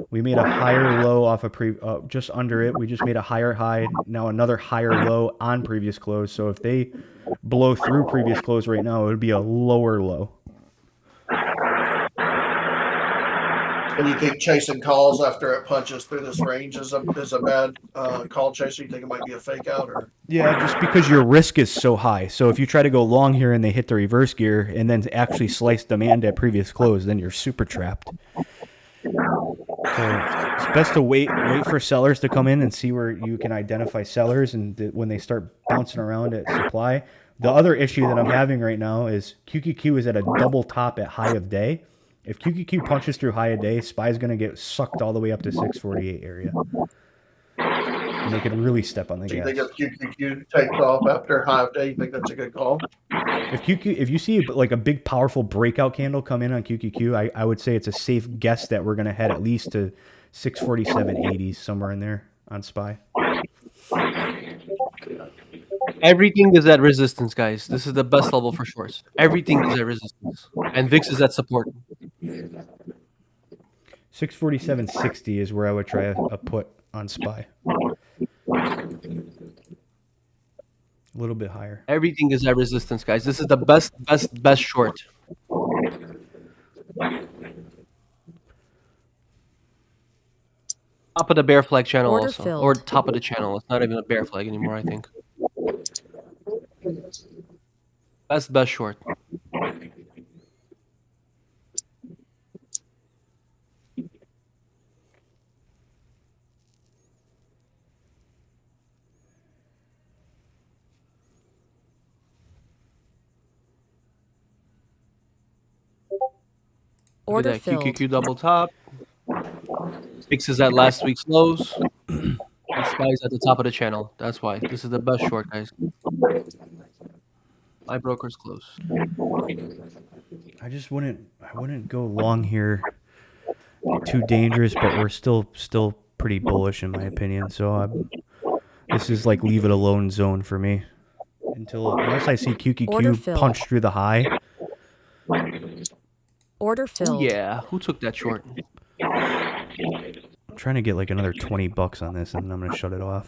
We made a higher low off a just under it. We just made a higher high. Now another higher low on previous close. So if they blow through previous close right now, it would be a lower low.
And you think chasing calls after it punches through this range is a bad call chaser? You think it might be a fake out? Or
Yeah, just because your risk is so high. So if you try to go long here and they hit the reverse gear and then actually slice demand at previous close, then you're super trapped. So it's best to wait for sellers to come in and see where you can identify sellers, and when they start bouncing around at supply. The other issue that I'm having right now is QQQ is at a double top at high of day. If QQQ punches through high of day, SPY's going to get sucked all the way up to 648 area. And they could really step on the gas.
Do you think if QQQ takes off after high of day, you think that's a good call?
If you see like a big powerful breakout candle come in on QQQ, I would say it's a safe guess that we're going to head at least to 647.80s, somewhere in there on SPY.
Everything is at resistance, guys. This is the best level for shorts. Everything is at resistance. And VIX is at support.
647.60 is where I would try a put on SPY. A little bit higher.
Everything is at resistance, guys. This is the best short. Top of the bear flag channel
Order
also.
filled.
Or top of the channel. It's not even a bear flag anymore, I think. That's best short. Look
Order
at that
filled.
QQQ double top. Fixes at last week's lows. And SPY's at the top of the channel. That's why. This is the best short, guys. My broker's close.
I wouldn't go long here. Too dangerous, but we're still pretty bullish in my opinion. So this is like leave it alone zone for me unless I see
Order
QQQ
filled.
punch through the high.
Order
Oh,
filled.
yeah. Who took that short?
I'm trying to get like another $20 on this, and then I'm gonna shut it off.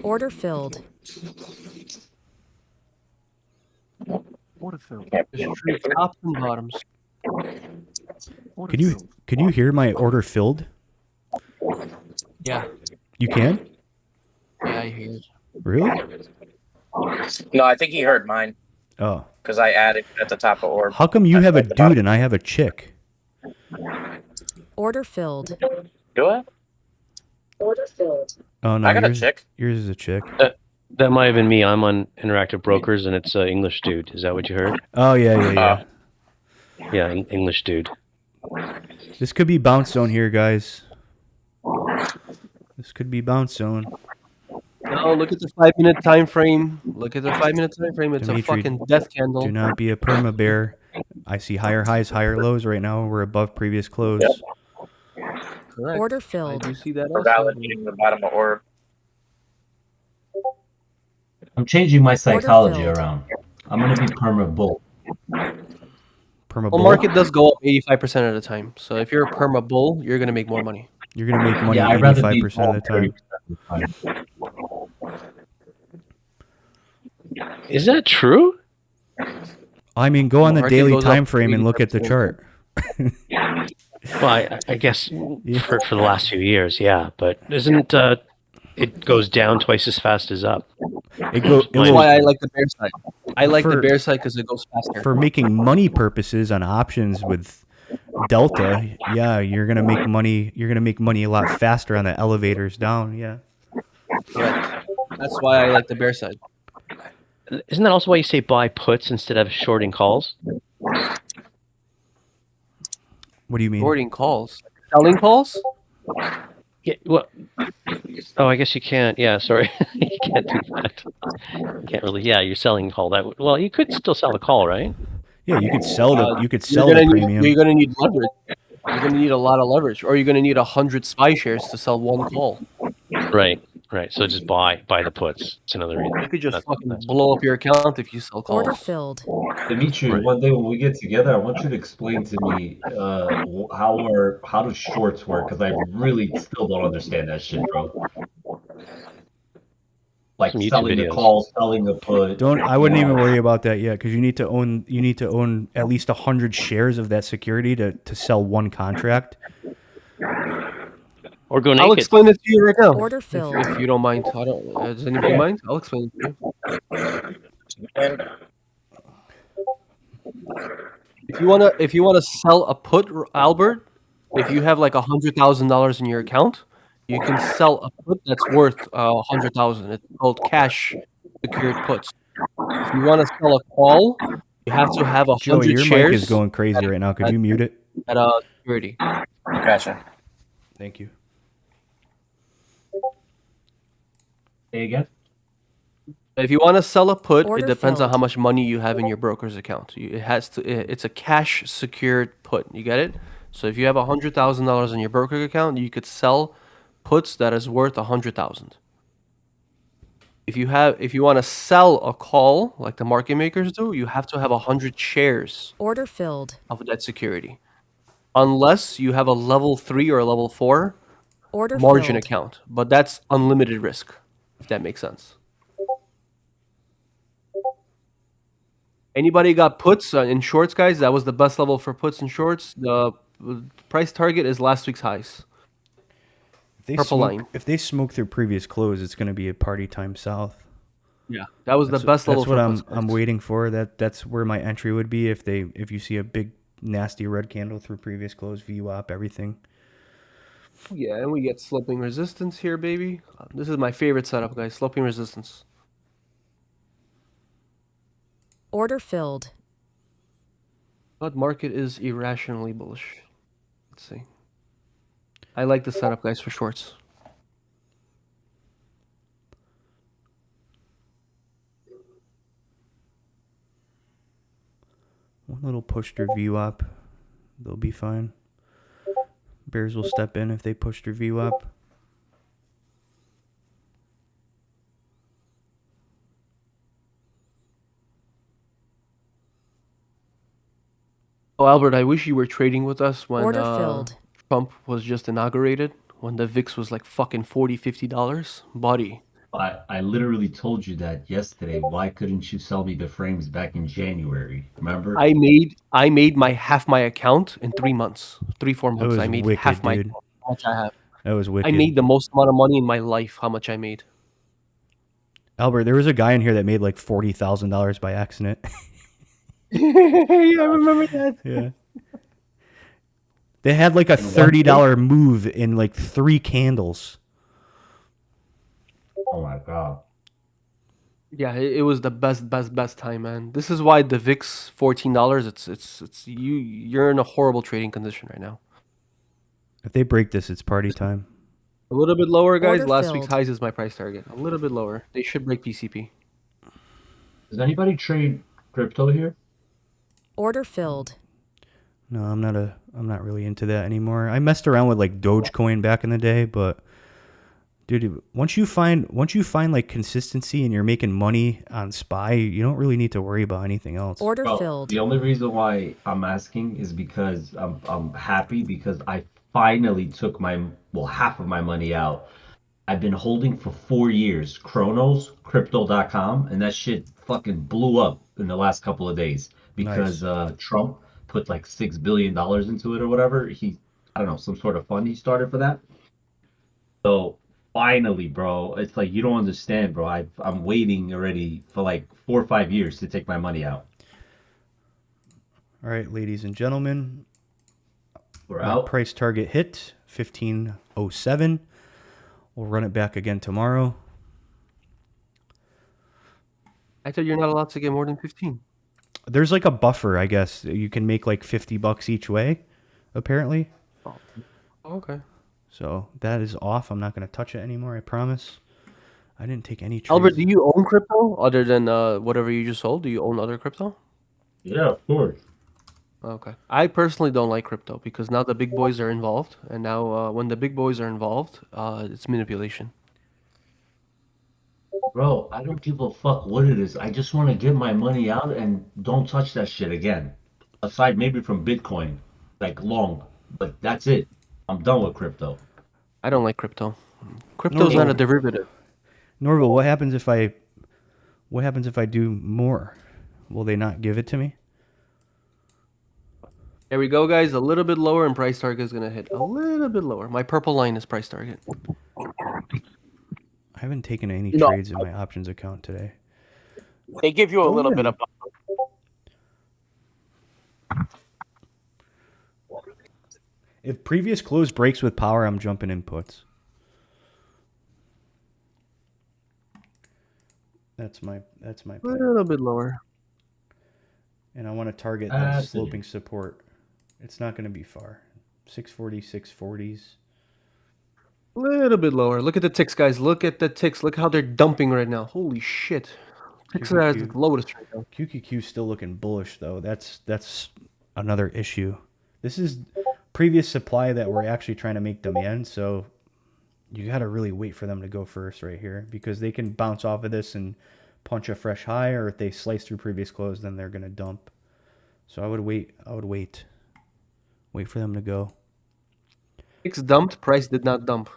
Order filled.
Order filled. Just trade tops and bottoms. Order
Can you hear my order filled?
Yeah.
You can?
Yeah, I hear it.
Really?
No, I think he heard mine
Oh.
because I added at the top of orb.
How come you have a dude and I have a chick?
Order filled.
Do it?
Order filled.
Oh no,
I got a
yours,
chick.
yours is a chick.
That might have been me. I'm on Interactive Brokers, and it's an English dude. Is that what you heard?
Oh yeah.
Yeah, English dude.
This could be bounce zone here, guys. This could be bounce zone.
No, look at the 5-minute time frame. Look at the 5-minute time frame. It's
Dimitri,
a fucking death candle.
Do not be a perma bear. I see higher highs, higher lows right now. We're above previous close.
Correct.
Order
I
filled.
do see that
We're
also.
validating the bottom of orb.
I'm changing my psychology
filled.
around. I'm gonna be perma bull.
Perma
Well,
bull.
market does go up 85% of the time. So if you're a perma bull, you're gonna make more money.
You're gonna make money
Yeah, I'd rather be
85% of the time.
30% of the time.
Is that true?
I mean, go on the
Market
daily
goes up
time frame and look at the
85%.
chart.
Well, I guess for the last few years, yeah. But isn't it goes down twice as fast as up?
That's why I like the bear side. I like the
For-
bear side because it goes faster.
For making money purposes on options with Delta, yeah, you're gonna make money. You're gonna make money a lot faster on the elevators down. Yeah.
Correct. That's why I like the bear side.
Isn't that also why you say buy puts instead of shorting calls?
What do you mean?
Shorting calls, selling calls.
Yeah. Well. Oh, I guess you can't. Yeah. Sorry, you can't do that. You can't really. Yeah, you're selling call. That. Well, you could still sell the call, right?
Yeah, you could sell the
You're
the
gonna
premium.
You're gonna need leverage. You're gonna need a lot of leverage, or you're gonna need 100 SPY shares to sell one call.
Right. Right. So just buy the puts. It's another reason.
You could just
That's-
fucking
that's-
blow up your account if you sell
Order
calls.
filled.
Dimitri,
Right.
one day when we get together, I want you to explain to me how do shorts work, because I really still don't understand that shit, bro. Like
Some YouTube
selling the
videos.
call, selling the put.
I wouldn't even worry about that yet because you need to own at least 100 shares of that security to sell one contract.
Or go
I'll
naked.
explain it to you right now.
Order filled.
If you don't mind. I don't. Does anybody mind? I'll explain it to you. If you wanna sell a put, Albert, if you have like $100,000 in your account, you can sell a put that's worth 100,000. It's called cash secured puts. If you want to sell a call, you have to have
Joey,
100
your
shares
mic is going crazy right now. Could you mute it?
at security.
Gotcha.
Thank you.
Say again?
If you want to sell a put,
Order
it depends on
filled.
how much money you have in your broker's account. It's a cash secured put. You get it? So if you have $100,000 in your brokerage account, you could sell puts that is worth 100,000. If you want to sell a call like the market makers do, you have to have 100 shares
Order filled.
of that security, unless you have a level 3 or a level 4
Order
margin
filled.
account. But that's unlimited risk, if that makes sense. Anybody got puts in shorts, guys? That was the best level for puts and shorts. The price target is last week's highs. Purple line.
If they smoke through previous close, it's going to be a party time south.
Yeah, that was the best level.
That's what
for
I'm
puts,
I'm
guys.
waiting for. That's where my entry would be if you see a big nasty red candle through previous close, VWAP, everything.
Yeah, and we get sloping resistance here, baby. This is my favorite setup, guys. Sloping resistance.
Order filled.
But market is irrationally bullish. Let's see. I like the setup, guys, for shorts.
One little push through VWAP, they'll be fine. Bears will step in if they push through VWAP.
Oh, Albert, I wish you were trading with us when
Order filled.
Trump was just inaugurated, when the VIX was like fucking $40, $50. Buddy.
I literally told you that yesterday. Why couldn't you sell me the frames back in January? Remember?
I made my half my account in 3 months. 4 months.
was
I made
wicked,
half my
dude.
account, how much I have.
That was wicked.
I made the most amount of money in my life, how much I made.
Albert, there was a guy in here that made like $40,000 by accident.
Yeah, I remember that.
Yeah. They had like a $30 move in like 3 candles.
Oh my god.
Yeah, it was the best time, man. This is why the VIX $14. It's you're in a horrible trading condition right now.
If they break this, it's party time.
A little bit lower, guys.
Order
Last week's
filled.
highs is my price target. A little bit lower. They should break PCP.
Does anybody trade crypto here?
Order filled.
No, I'm not really into that anymore. I messed around with like Dogecoin back in the day, but dude, once you find like consistency and you're making money on SPY, you don't really need to worry about anything else.
Order
Bro,
filled.
the only reason why I'm asking is because I'm happy because I finally took half of my money out. I've been holding for 4 years Chronos, Crypto.com, and that shit fucking blew up in the last couple of days because Trump put like $6 billion into it or whatever. I don't know, some sort of fund he started for that. So finally, bro, it's like you don't understand, bro. I'm waiting already for like 4 or 5 years to take my money out.
All right, ladies and gentlemen,
We're
my
out.
price target hit 1507. We'll run it back again tomorrow.
I thought you're not allowed to get more than 15.
There's like a buffer, I guess. You can make like $50 each way, apparently.
Oh, okay.
So that is off. I'm not going to touch it anymore, I promise. I didn't take any trades.
Albert, do you own crypto other than whatever you just sold? Do you own other crypto?
Yeah, of course.
Okay. I personally don't like crypto because now the big boys are involved, and now when the big boys are involved, it's manipulation.
Bro, I don't give a fuck what it is. I just want to get my money out and don't touch that shit again. Aside maybe from Bitcoin, like long, but that's it. I'm done with crypto.
I don't like crypto. Crypto's not a derivative.
Norval, what happens if I do more? Will they not give it to me?
There we go, guys. A little bit lower, and price target is gonna hit a little bit lower. My purple line is price target.
I haven't taken any trades in my options account today.
They give you a little bit of.
If previous close breaks with power, I'm jumping inputs. That's my
A
plan.
little bit lower.
And I want to target the sloping support. It's not going to be far. 640, 640s.
A little bit lower. Look at the ticks, guys. Look at the ticks. Look how they're dumping right now. Holy shit. Ticks are at the lowest right now.
QQQ still looking bullish though. That's another issue. This is previous supply that we're actually trying to make demand, so you got to really wait for them to go first right here because they can bounce off of this and punch a fresh high, or if they slice through previous close, then they're going to dump. So I would wait. Wait for them to go.
Ticks dumped. Price did not dump.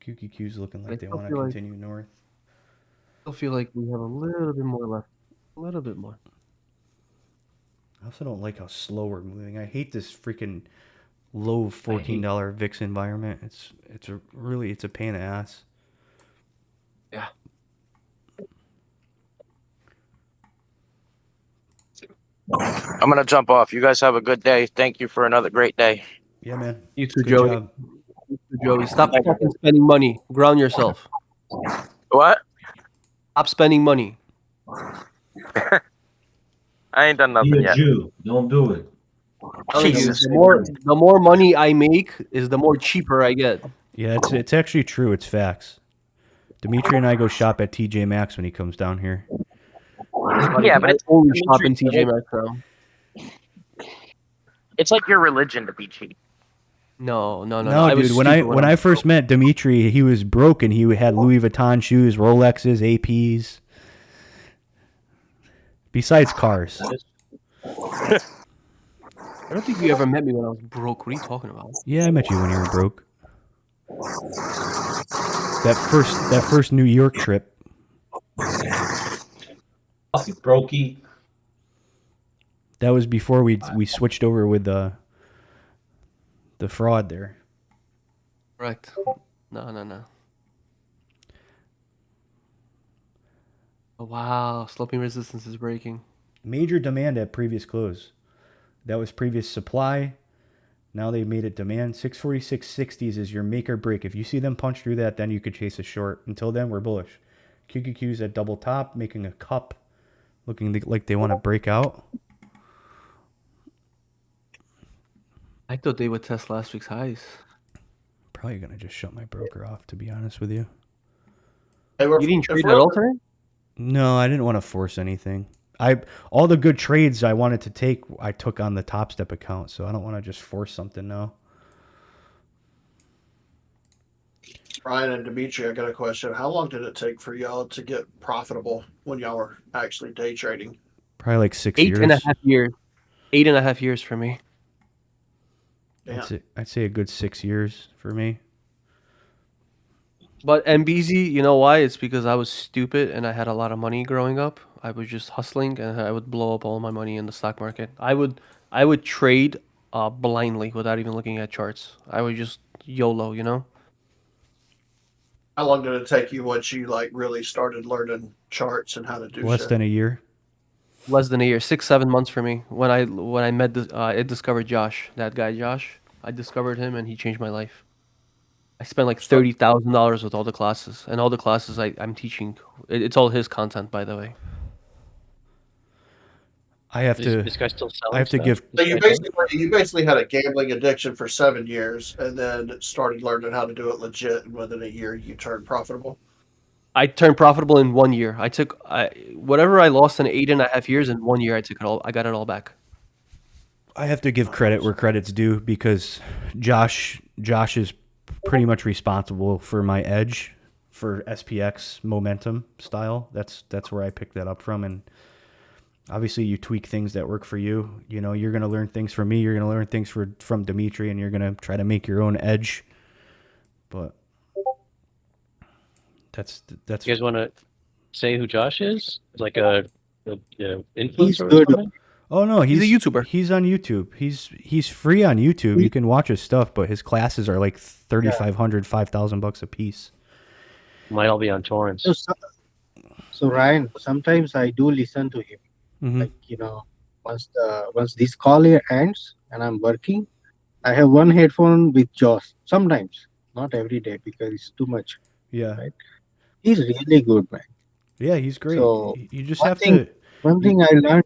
QQQ's looking like they want to continue north.
I feel like we have a little bit more left. A little bit more.
I also don't like how slow we're moving. I hate this freaking low $14 VIX environment. It's a pain in the ass.
Yeah.
I'm gonna jump off. You guys have a good day. Thank you for another great day.
Yeah, man.
You too,
Good
Joey.
job.
You too, Joey. Stop fucking spending money. Ground yourself.
What?
Stop spending money.
I ain't done nothing
Be a
yet.
Jew. Don't do it.
Jesus.
The more money I make is the more cheaper I get.
Yeah, it's actually true. It's facts. Dimitri and I go shop at TJ Maxx when he comes down here.
Yeah, but it's
only shop in TJ Maxx now.
It's like your religion to be cheap.
No,
No, dude. When I first met Dimitri, he was broken. He had Louis Vuitton shoes, Rolexes, APs. Besides cars.
I don't think you ever met me when I was broke. What are you talking about?
Yeah, I met you when you were broke. That first New York trip.
Fuck you, brokey.
That was before we switched over with the fraud there.
Correct. No. Oh, wow, sloping resistance is breaking.
Major demand at previous close. That was previous supply. Now they made it demand. 646.60s is your make or break. If you see them punch through that, then you could chase a short. Until then, we're bullish. QQQ's at double top, making a cup, looking like they want to break out.
I thought they would test last week's highs.
Probably going to just shut my broker off, to be honest with you.
You didn't trade at all today?
No, I didn't want to force anything. All the good trades I wanted to take, I took on the Top Step account, so I don't want to just force something now.
Ryan and Dimitri, I got a question. How long did it take for y'all to get profitable when y'all were actually day trading?
Probably like 6
Eight
years.
and a half years. 8.5 years for me.
I'd say a good 6 years for me.
But MBZ, you know why? It's because I was stupid and I had a lot of money growing up. I was just hustling and I would blow up all my money in the stock market. I would trade blindly without even looking at charts. I would just YOLO, you know?
How long did it take you once you like really started learning charts and how to do
Less
shit?
than a year.
Less than a year, 6-7 months for me. When I met I discovered Josh, that guy Josh. I discovered him and he changed my life. I spent like $30,000 with all the classes, and all the classes I'm teaching. It's all his content, by the way.
I have to.
This guy still selling
I have to
stuff?
give.
So you basically had a gambling addiction for 7 years, and then started learning how to do it legit. And within a year, you turned profitable.
I turned profitable in 1 year. I took whatever I lost in 8.5 years. In 1 year, I took it all. I got it all back.
I have to give credit where credit's due because Josh is pretty much responsible for my edge for SPX momentum style. That's where I picked that up from, and obviously you tweak things that work for you. You know, you're going to learn things from me, you're going to learn things from Dimitri, and you're going to try to make your own edge. But that's
You guys want to say who Josh is? Like a influencer
He's
or
good.
something?
Oh no,
He's a YouTuber.
He's on YouTube. He's free on YouTube. You can watch his stuff, but his classes are like $3,500, $5,000 a piece.
Might all be on torrents.
So Ryan, sometimes I do listen to him.
Mhm.
Like, once this call here ends and I'm working, I have one headphone with Josh. Sometimes, not every day because it's too much.
Yeah.
Right? He's really good, man.
Yeah, he's great.
So
You just
one
have
thing,
to.
one thing I learned.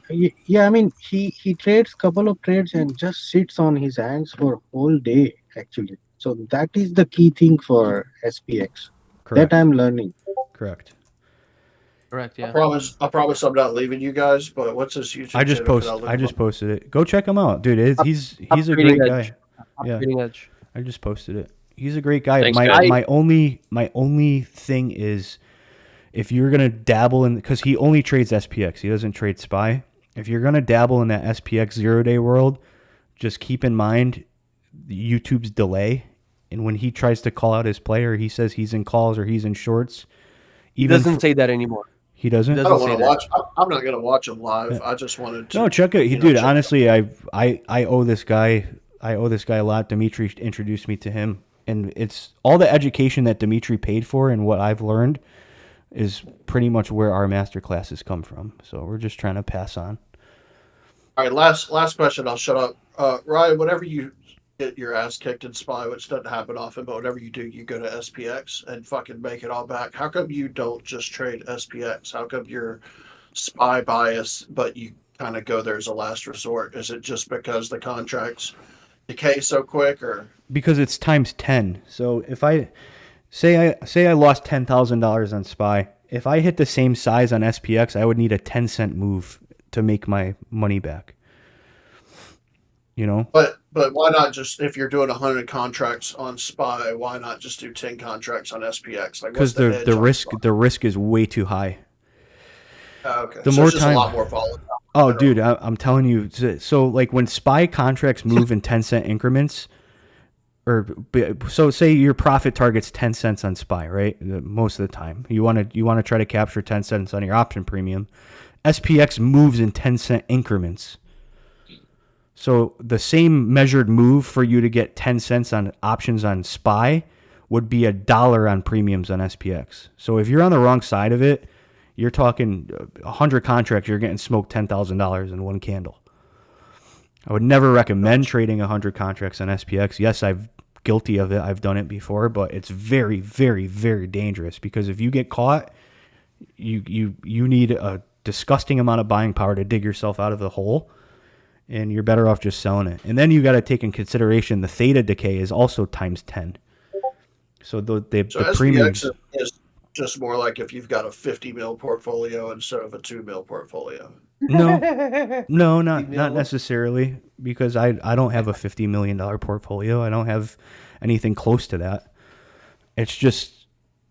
Yeah, I mean, he trades couple of trades and just sits on his hands for whole day actually. So that is the key thing for SPX.
Correct.
That I'm learning.
Correct.
Correct. Yeah.
I promise I'm not leaving you guys. But what's this YouTube?
I just
channel? Can look
I
him
just
up?
posted it. Go check him out, dude. He's a
Upgrading
great
Edge.
guy. Yeah.
Upgrading Edge.
I just posted it. He's a great guy.
Thanks,
my
guys.
my only thing is if you're gonna dabble in, because he only trades SPX, he doesn't trade SPY. If you're gonna dabble in that SPX 0-day world, just keep in mind YouTube's delay. And when he tries to call out his player, he says he's in calls or he's in shorts.
He doesn't say that anymore.
He doesn't.
I don't want to watch. I'm not gonna watch him live.
Yeah.
I just wanted to.
No, check it,
you know,
dude.
check
Honestly, I owe this guy. I owe this guy a lot. Dimitri introduced me to him, and it's all the education that Dimitri paid for and what I've learned is pretty much where our master classes come from. So we're just trying to pass on.
All right, last question. I'll shut up. Ryan, whenever you get your ass kicked in SPY, which doesn't happen often, but whatever you do, you go to SPX and fucking make it all back. How come you don't just trade SPX? How come you're SPY bias, but you kind of go there as a last resort? Is it just because the contracts decay so quick, or
Because it's times 10. So if I say I lost $10,000 on SPY, if I hit the same size on SPX, I would need a 10-cent move to make my money back. You know?
But why not just, if you're doing 100 contracts on SPY, why not just do 10 contracts on SPX? Like, what's
Because the
edge on
risk
SPY?
the risk is way too high.
Okay,
The
so
more
it's just
time,
a lot more volatile.
oh, dude, I'm telling you. So like when SPY contracts move in 10-cent increments, so say your profit target's 10 cents on SPY, right? Most of the time, you want to try to capture 10 cents on your option premium. SPX moves in 10-cent increments. So the same measured move for you to get 10 cents on options on SPY would be $1 on premiums on SPX. So if you're on the wrong side of it, you're talking 100 contracts, you're getting smoked $10,000 in one candle. I would never recommend trading 100 contracts on SPX. Yes, I'm guilty of it. I've done it before, but it's very, very, very dangerous because if you get caught, you need a disgusting amount of buying power to dig yourself out of the hole, and you're better off just selling it. And then you got to take in consideration the theta decay is also times 10. So the
So SPX
premiums.
is just more like if you've got a 50 mil portfolio instead of a 2 mil portfolio.
No, no, not
50 mil.
necessarily, because I don't have a $50 million portfolio. I don't have anything close to that. It's just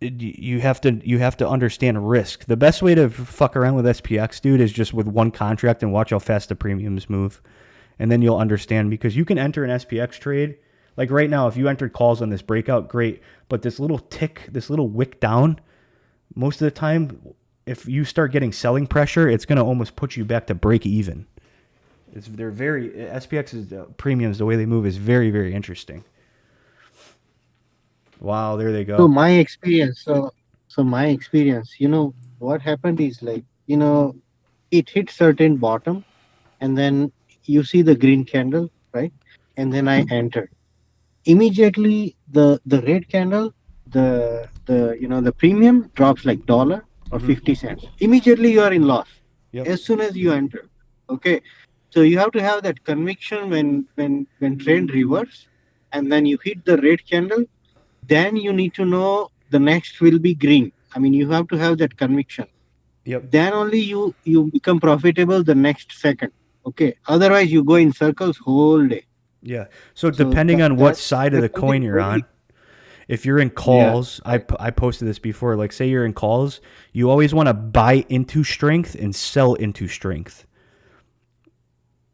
you have to understand risk. The best way to fuck around with SPX, dude, is just with one contract and watch how fast the premiums move, and then you'll understand, because you can enter an SPX trade. Like right now, if you entered calls on this breakout, great. But this little tick, this little wick down, most of the time, if you start getting selling pressure, it's going to almost put you back to break even. They're very, SPX's premiums, the way they move is very, very interesting. Wow, there they go.
So my experience, what happened is like, it hit certain bottom, and then you see the green candle, right? And then I entered. Immediately the red candle, the premium drops like $1 or 50 cents. Immediately you are in loss.
Yep.
As soon as you enter. Okay. So you have to have that conviction when trend reverse, and then you hit the red candle, then you need to know the next will be green. I mean, you have to have that conviction.
Yep.
Then only you become profitable the next second. Okay. Otherwise you go in circles whole day.
Yeah. So depending on what side of the coin you're on, if you're in calls, I posted this before, like say you're in calls, you always want to buy into strength and sell into strength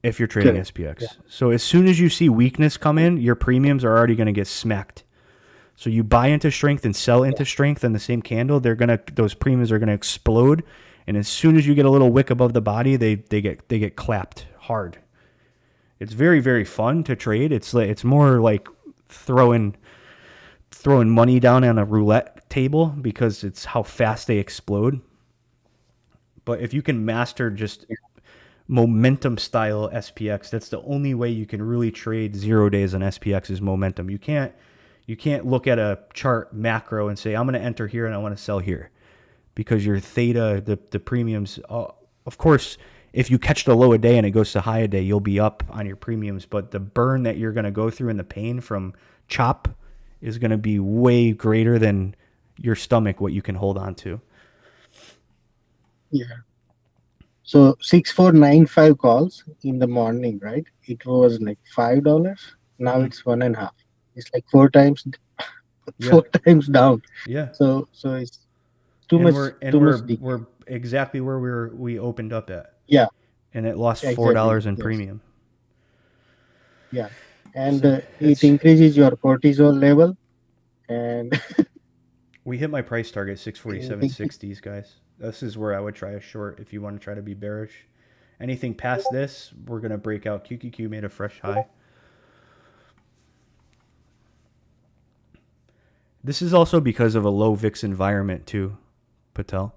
if you're trading SPX. Yeah. So as soon as you see weakness come in, your premiums are already going to get smacked. So you buy into strength and sell into strength in the same candle, those premiums are going to explode, and as soon as you get a little wick above the body, they get clapped hard. It's very, very fun to trade. It's more like throwing money down on a roulette table, because it's how fast they explode. But if you can master just momentum style SPX, that's the only way you can really trade 0 days on SPX is momentum. You can't look at a chart macro and say, I'm going to enter here and I want to sell here, because your theta, the premiums, of course, if you catch the low a day and it goes to high a day, you'll be up on your premiums. But the burn that you're going to go through and the pain from chop is going to be way greater than your stomach, what you can hold on to.
Yeah. So 6495 calls in the morning, right? It was like $5. Now it's 1.5. It's like 4 times down.
Yeah.
So it's too much.
We're exactly where we opened up at.
Yeah.
And it lost $4 in premium.
Yeah. And it increases your cortisol level. And
we hit my price target 647.60s, guys. This is where I would try a short if you want to try to be bearish. Anything past this, we're going to break out. QQQ made a fresh high. This is also because of a low VIX environment too, Patel.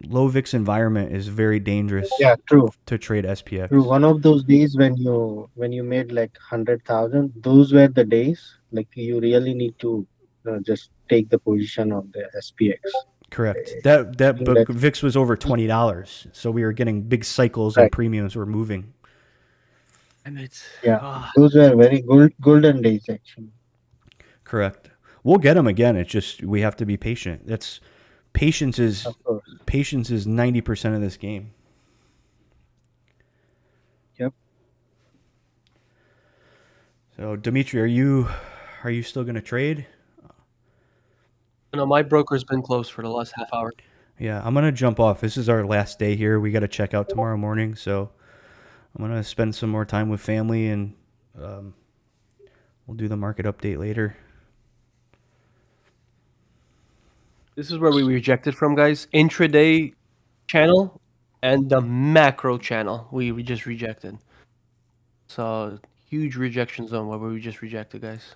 Low VIX environment is very dangerous.
Yeah, true.
To trade SPX.
True. One of those days when you made like 100,000, those were the days like you really need to just take the position on the SPX.
Correct. That VIX was over $20, so we were getting big cycles and premiums were moving.
And it's
those were very golden days actually.
Correct. We'll get them again. It's just we have to be patient. Patience is 90% of this game.
Yep.
So Dimitri, are you still going to trade?
No, my broker's been closed for the last half hour.
Yeah, I'm going to jump off. This is our last day here. We got to check out tomorrow morning, so I'm going to spend some more time with family, and we'll do the market update later.
This is where we rejected from, guys. Intraday channel and the macro channel we just rejected. So huge rejection zone where we just rejected, guys.